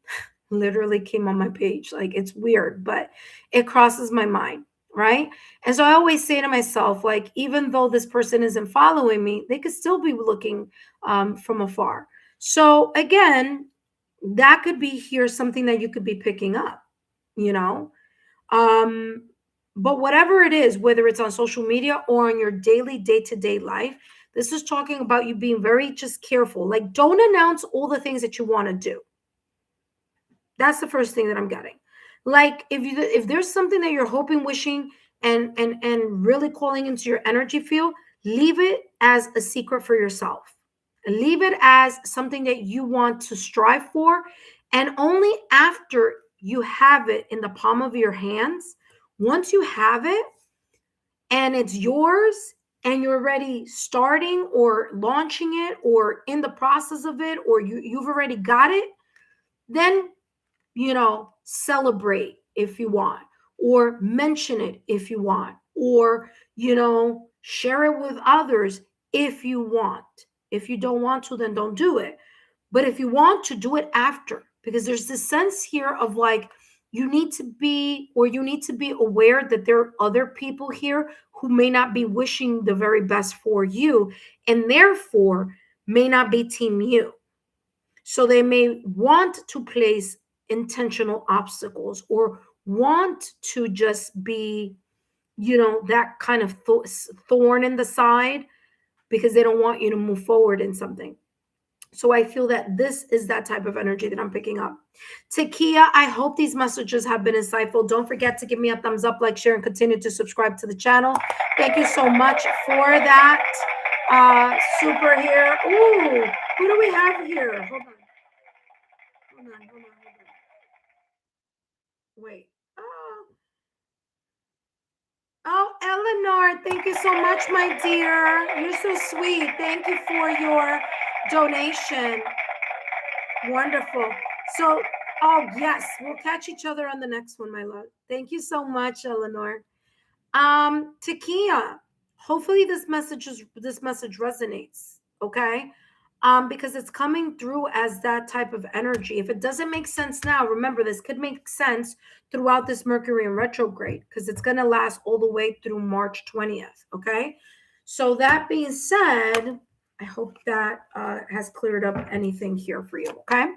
literally came on my page. Like it's weird, but it crosses my mind, right? And so I always say to myself, like, even though this person isn't following me, they could still be looking from afar. So again, that could be here something that you could be picking up, you know? But whatever it is, whether it's on social media or in your daily day-to-day life, this is talking about you being very just careful. Like, don't announce all the things that you want to do. That's the first thing that I'm getting. Like if there's something that you're hoping, wishing, and really calling into your energy field, leave it as a secret for yourself. Leave it as something that you want to strive for, and only after you have it in the palm of your hands, once you have it and it's yours, and you're already starting or launching it or in the process of it, or you've already got it, then celebrate if you want, or mention it if you want, or share it with others if you want. If you don't want to, then don't do it. But if you want to, do it after, because there's this sense here of like, you need to be aware that there are other people here who may not be wishing the very best for you, and therefore may not be team you. So they may want to place intentional obstacles, or want to just be, that kind of thorn in the side, because they don't want you to move forward in something. So I feel that this is that type of energy that I'm picking up. Takia, I hope these messages have been insightful. Don't forget to give me a thumbs up, like, share, and continue to subscribe to the channel. Thank you so much for that. Super here. Ooh, who do we have here? Hold on. Wait. Oh, Eleanor, thank you so much, my dear. You're so sweet. Thank you for your donation. Wonderful. So, oh, yes, we'll catch each other on the next one, my love. Thank you so much, Eleanor. Takia, hopefully this message resonates, okay? Because it's coming through as that type of energy. If it doesn't make sense now, remember, this could make sense throughout this Mercury in retrograde, because it's going to last all the way through March 20th, okay? So that being said, I hope that has cleared up anything here for you, okay?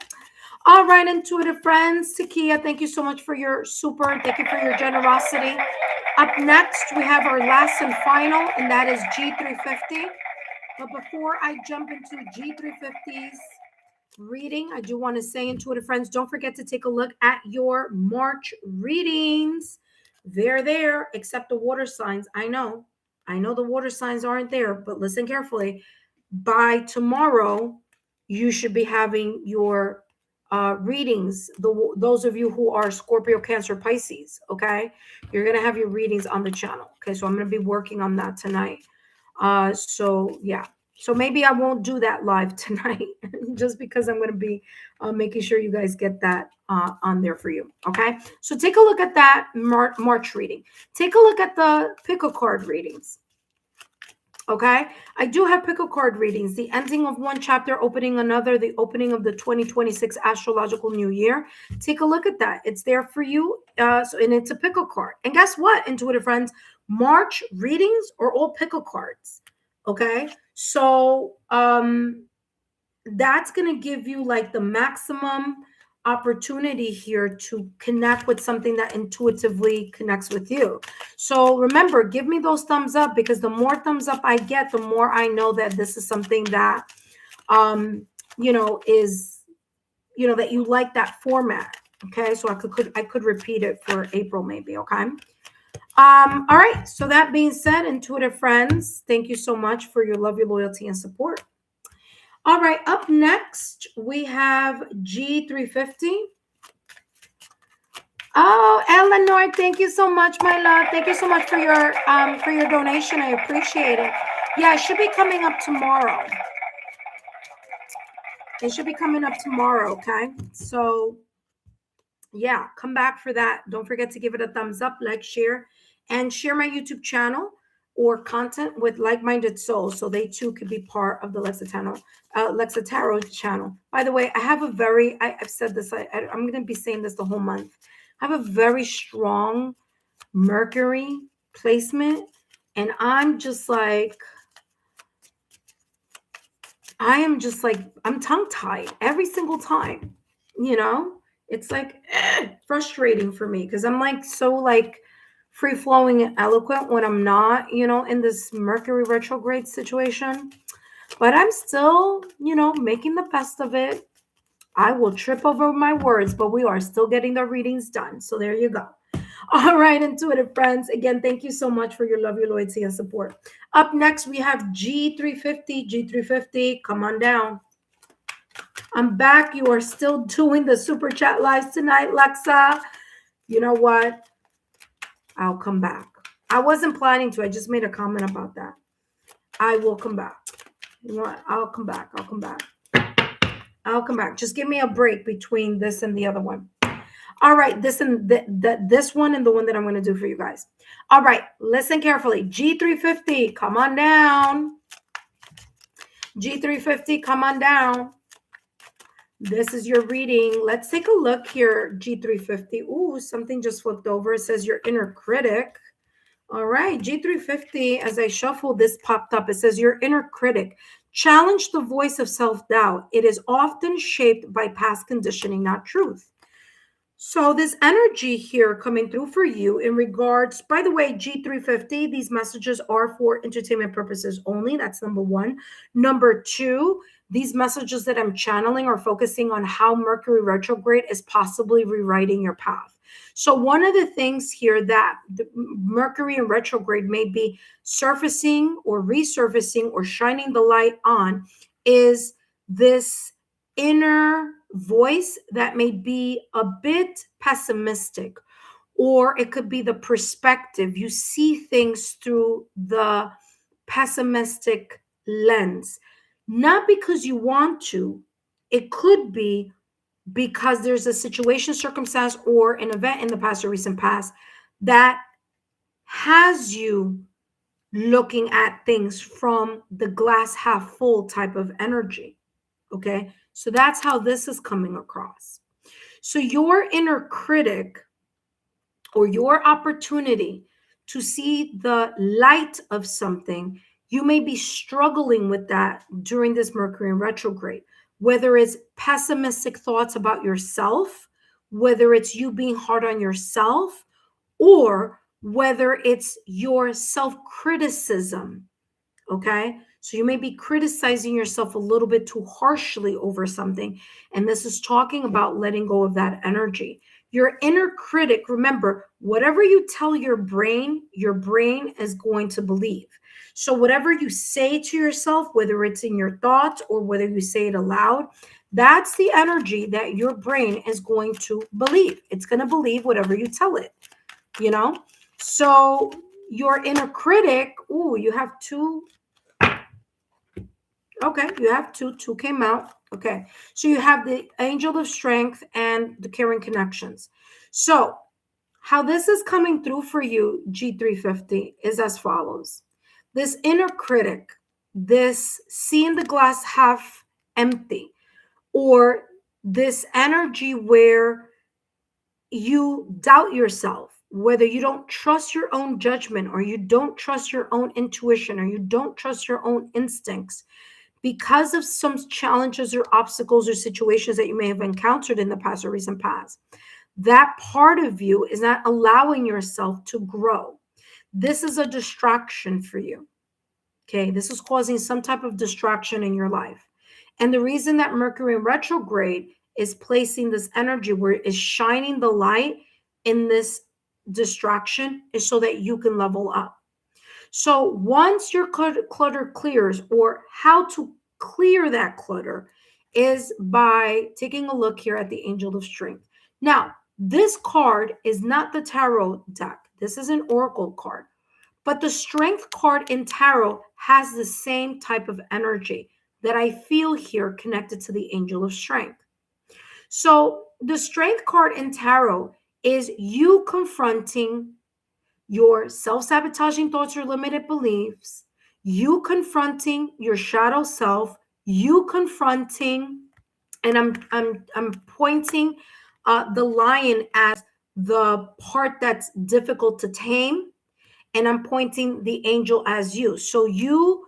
All right, intuitive friends. Takia, thank you so much for your super. Thank you for your generosity. Up next, we have our last and final, and that is G350. But before I jump into G350's reading, I do want to say, intuitive friends, don't forget to take a look at your March readings. They're there, except the water signs. I know the water signs aren't there, but listen carefully. By tomorrow, you should be having your readings. Those of you who are Scorpio, Cancer, Pisces, okay? You're going to have your readings on the channel, okay? So I'm going to be working on that tonight. So yeah, so maybe I won't do that live tonight, just because I'm going to be making sure you guys get that on there for you. Okay, so take a look at that March reading. Take a look at the pick a card readings. Okay, I do have pick a card readings. The ending of one chapter, opening another, the opening of the 2026 astrological new year. Take a look at that. It's there for you. And it's a pick a card. And guess what, intuitive friends? March readings are all pick a cards. Okay, so that's going to give you like the maximum opportunity here to connect with something that intuitively connects with you. So remember, give me those thumbs up, because the more thumbs up I get, the more I know that this is something that is that you like that format. Okay, so I could repeat it for April maybe. Okay. All right, so that being said, intuitive friends, thank you so much for your love, your loyalty, and support. All right, up next, we have G350. Oh, Eleanor, thank you so much, my love. Thank you so much for your donation. I appreciate it. Yeah, it should be coming up tomorrow. It should be coming up tomorrow, okay? So, yeah, come back for that. Don't forget to give it a thumbs up, like, share, and share my YouTube channel or content with like-minded souls, so they too could be part of the Lexa Tarot channel. By the way, I have I've said this, I'm going to be saying this the whole month. I have a very strong Mercury placement, and I'm tongue-tied every single time, It's like frustrating for me, because I'm like so like free-flowing and eloquent when I'm not, in this Mercury retrograde situation. But I'm still, making the best of it. I will trip over my words, but we are still getting the readings done. So there you go. All right, intuitive friends. Again, thank you so much for your love, your loyalty, and support. Up next, we have G350. G350, come on down. I'm back. You are still doing the super chat lives tonight, Lexa. You know what? I'll come back. I wasn't planning to. I just made a comment about that. I will come back. You know what? I'll come back. I'll come back. I'll come back. Just give me a break between this and the other one. All right, this and this one and the one that I'm going to do for you guys. All right, listen carefully. G350, come on down. G350, come on down. This is your reading. Let's take a look here, G350. Ooh, something just flipped over. It says your inner critic. All right, G350, as I shuffle, this popped up. It says your inner critic. Challenge the voice of self-doubt. It is often shaped by past conditioning, not truth. So this energy here coming through for you in regards, by the way, G350, these messages are for entertainment purposes only. That's number one. Number two, these messages that I'm channeling are focusing on how Mercury retrograde is possibly rewriting your path. So one of the things here that the Mercury in retrograde may be surfacing or resurfacing or shining the light on is this inner voice that may be a bit pessimistic, or it could be the perspective. You see things through the pessimistic lens, not because you want to. It could be because there's a situation, circumstance, or an event in the past or recent past that has you looking at things from the glass half full type of energy. Okay, so that's how this is coming across. So your inner critic or your opportunity to see the light of something, you may be struggling with that during this Mercury in retrograde, whether it's pessimistic thoughts about yourself, whether it's you being hard on yourself, or whether it's your self-criticism. Okay, so you may be criticizing yourself a little bit too harshly over something. And this is talking about letting go of that energy. Your inner critic, remember, whatever you tell your brain is going to believe. So whatever you say to yourself, whether it's in your thoughts or whether you say it aloud, that's the energy that your brain is going to believe. It's going to believe whatever you tell it, you know? So your inner critic, ooh, you have two. Okay, you have two came out. Okay, so you have the angel of strength and the caring connections. So how this is coming through for you, G350, is as follows. This inner critic, this seeing the glass half empty, or this energy where you doubt yourself, whether you don't trust your own judgment, or you don't trust your own intuition, or you don't trust your own instincts, because of some challenges or obstacles or situations that you may have encountered in the past or recent past. That part of you is not allowing yourself to grow. This is a distraction for you. Okay, this is causing some type of distraction in your life. And the reason that Mercury in retrograde is placing this energy where it is shining the light in this distraction is so that you can level up. So once your clutter clears, or how to clear that clutter is by taking a look here at the Angel of Strength. Now, this card is not the tarot deck. This is an oracle card. But the Strength card in tarot has the same type of energy that I feel here connected to the Angel of Strength. So the Strength card in tarot is you confronting your self-sabotaging thoughts or limited beliefs, you confronting your shadow self, you confronting, and I'm pointing the lion as the part that's difficult to tame, and I'm pointing the angel as you. So you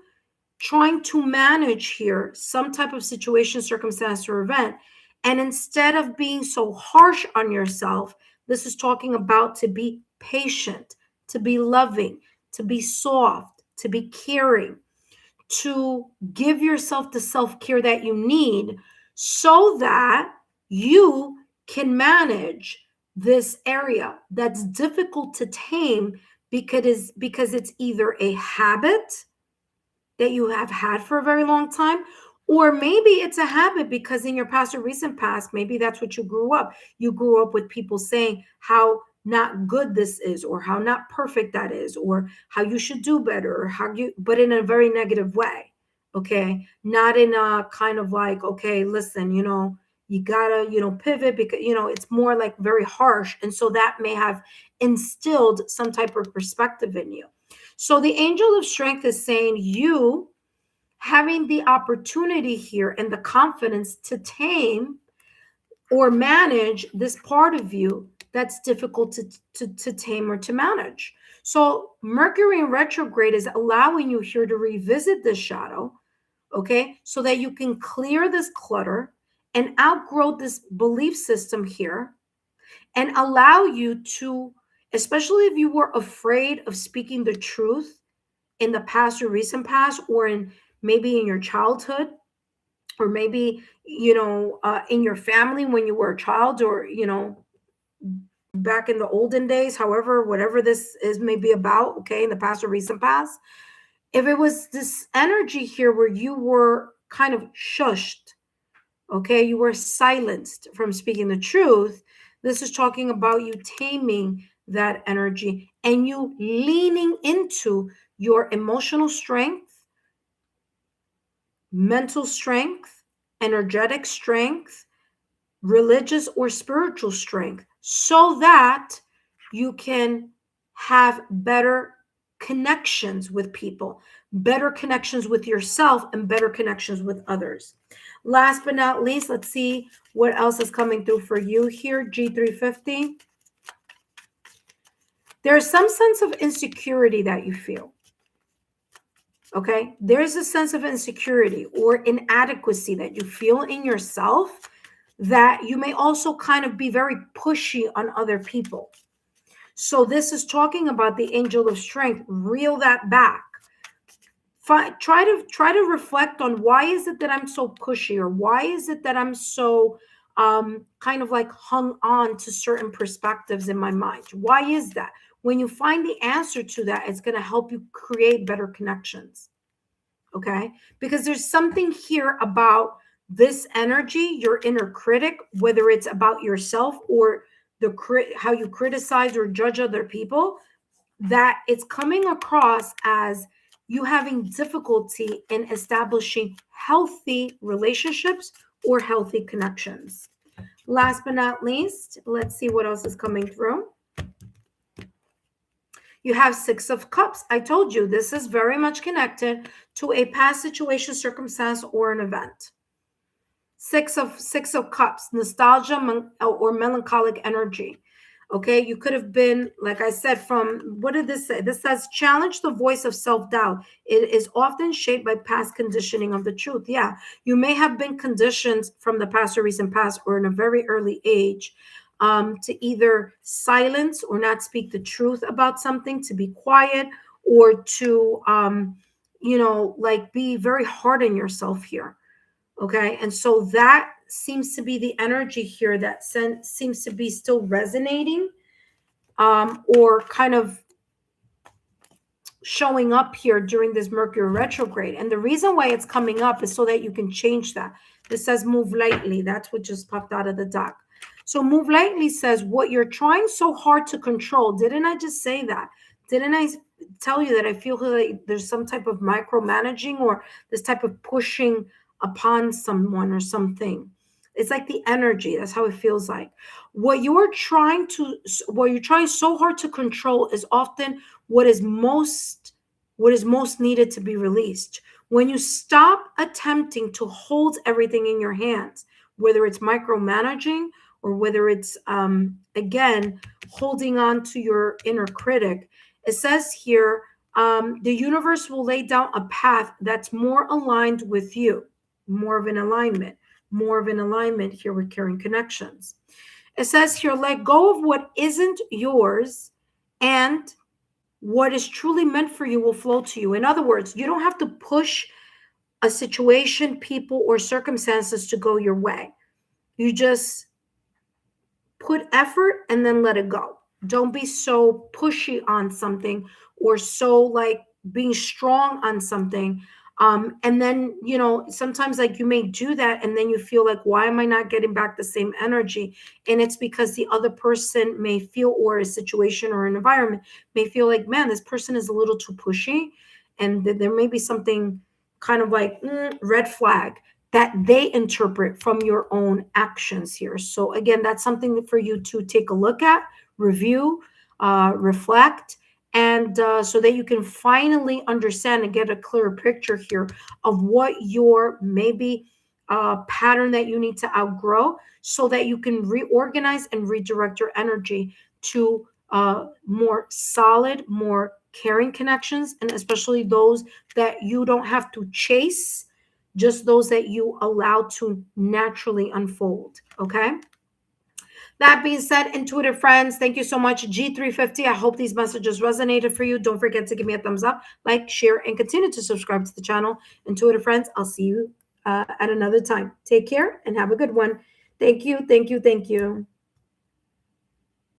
trying to manage here some type of situation, circumstance, or event, and instead of being so harsh on yourself, this is talking about to be patient, to be loving, to be soft, to be caring, to give yourself the self-care that you need so that you can manage this area that's difficult to tame because it's either a habit that you have had for a very long time, or maybe it's a habit because in your past or recent past, maybe that's what you grew up. You grew up with people saying how not good this is, or how not perfect that is, or how you should do better, or how you, but in a very negative way. Okay. Not in a kind of like, okay, listen, you gotta, pivot, because, it's more like very harsh. And so that may have instilled some type of perspective in you. So the angel of strength is saying you having the opportunity here and the confidence to tame or manage this part of you that's difficult to tame or to manage. So Mercury in retrograde is allowing you here to revisit this shadow, okay, so that you can clear this clutter and outgrow this belief system here, and allow you to, especially if you were afraid of speaking the truth in the past or recent past, or in maybe in your childhood, or maybe in your family when you were a child, or back in the olden days, however, whatever this is may be about, okay, in the past or recent past. If it was this energy here where you were kind of shushed, okay, you were silenced from speaking the truth, this is talking about you taming that energy and you leaning into your emotional strength, mental strength, energetic strength, religious or spiritual strength, so that you can have better connections with people, better connections with yourself, and better connections with others. Last but not least, let's see what else is coming through for you here, G350. There's some sense of insecurity that you feel. Okay, there's a sense of insecurity or inadequacy that you feel in yourself, that you may also kind of be very pushy on other people. So this is talking about the angel of strength. Reel that back. Try to reflect on, why is it that I'm so pushy, or why is it that I'm so kind of like hung on to certain perspectives in my mind? Why is that? When you find the answer to that, it's going to help you create better connections. Okay, because there's something here about this energy, your inner critic, whether it's about yourself or how you criticize or judge other people, that it's coming across as you having difficulty in establishing healthy relationships or healthy connections. Last but not least, let's see what else is coming through. You have Six of Cups. I told you this is very much connected to a past situation, circumstance, or an event. Six of Cups, nostalgia or melancholic energy. Okay, you could have been, like I said, from, what did this say? This says, challenge the voice of self-doubt. It is often shaped by past conditioning of the truth. Yeah, you may have been conditioned from the past or recent past, or in a very early age, to either silence or not speak the truth about something, to be quiet, or to, like be very hard on yourself here. Okay. And so that seems to be the energy here that seems to be still resonating, or kind of showing up here during this Mercury retrograde. And the reason why it's coming up is so that you can change that. This says move lightly. That's what just popped out of the deck. So move lightly says what you're trying so hard to control. Didn't I just say that? Didn't I tell you that I feel like there's some type of micromanaging or this type of pushing upon someone or something? It's like the energy. That's how it feels like. What you're trying so hard to control is often what is most needed to be released. When you stop attempting to hold everything in your hands, whether it's micromanaging or whether it's again holding on to your inner critic, it says here the universe will lay down a path that's more aligned with you, more of an alignment here with caring connections. It says here, let go of what isn't yours, and what is truly meant for you will flow to you. In other words, you don't have to push a situation, people, or circumstances to go your way. You just put effort and then let it go. Don't be so pushy on something or so like being strong on something. And then, sometimes like you may do that and then you feel like, why am I not getting back the same energy? And it's because the other person may feel, or a situation or an environment may feel like, man, this person is a little too pushy. And there may be something kind of like red flag that they interpret from your own actions here. So again, that's something for you to take a look at, review, reflect, and so that you can finally understand and get a clearer picture here of what your maybe pattern that you need to outgrow, so that you can reorganize and redirect your energy to more solid, more caring connections, and especially those that you don't have to chase, just those that you allow to naturally unfold. Okay. That being said, intuitive friends, thank you so much. G350. I hope these messages resonated for you. Don't forget to give me a thumbs up, like, share, and continue to subscribe to the channel. Intuitive friends, I'll see you at another time. Take care and have a good one. Thank you. Thank you. Thank you.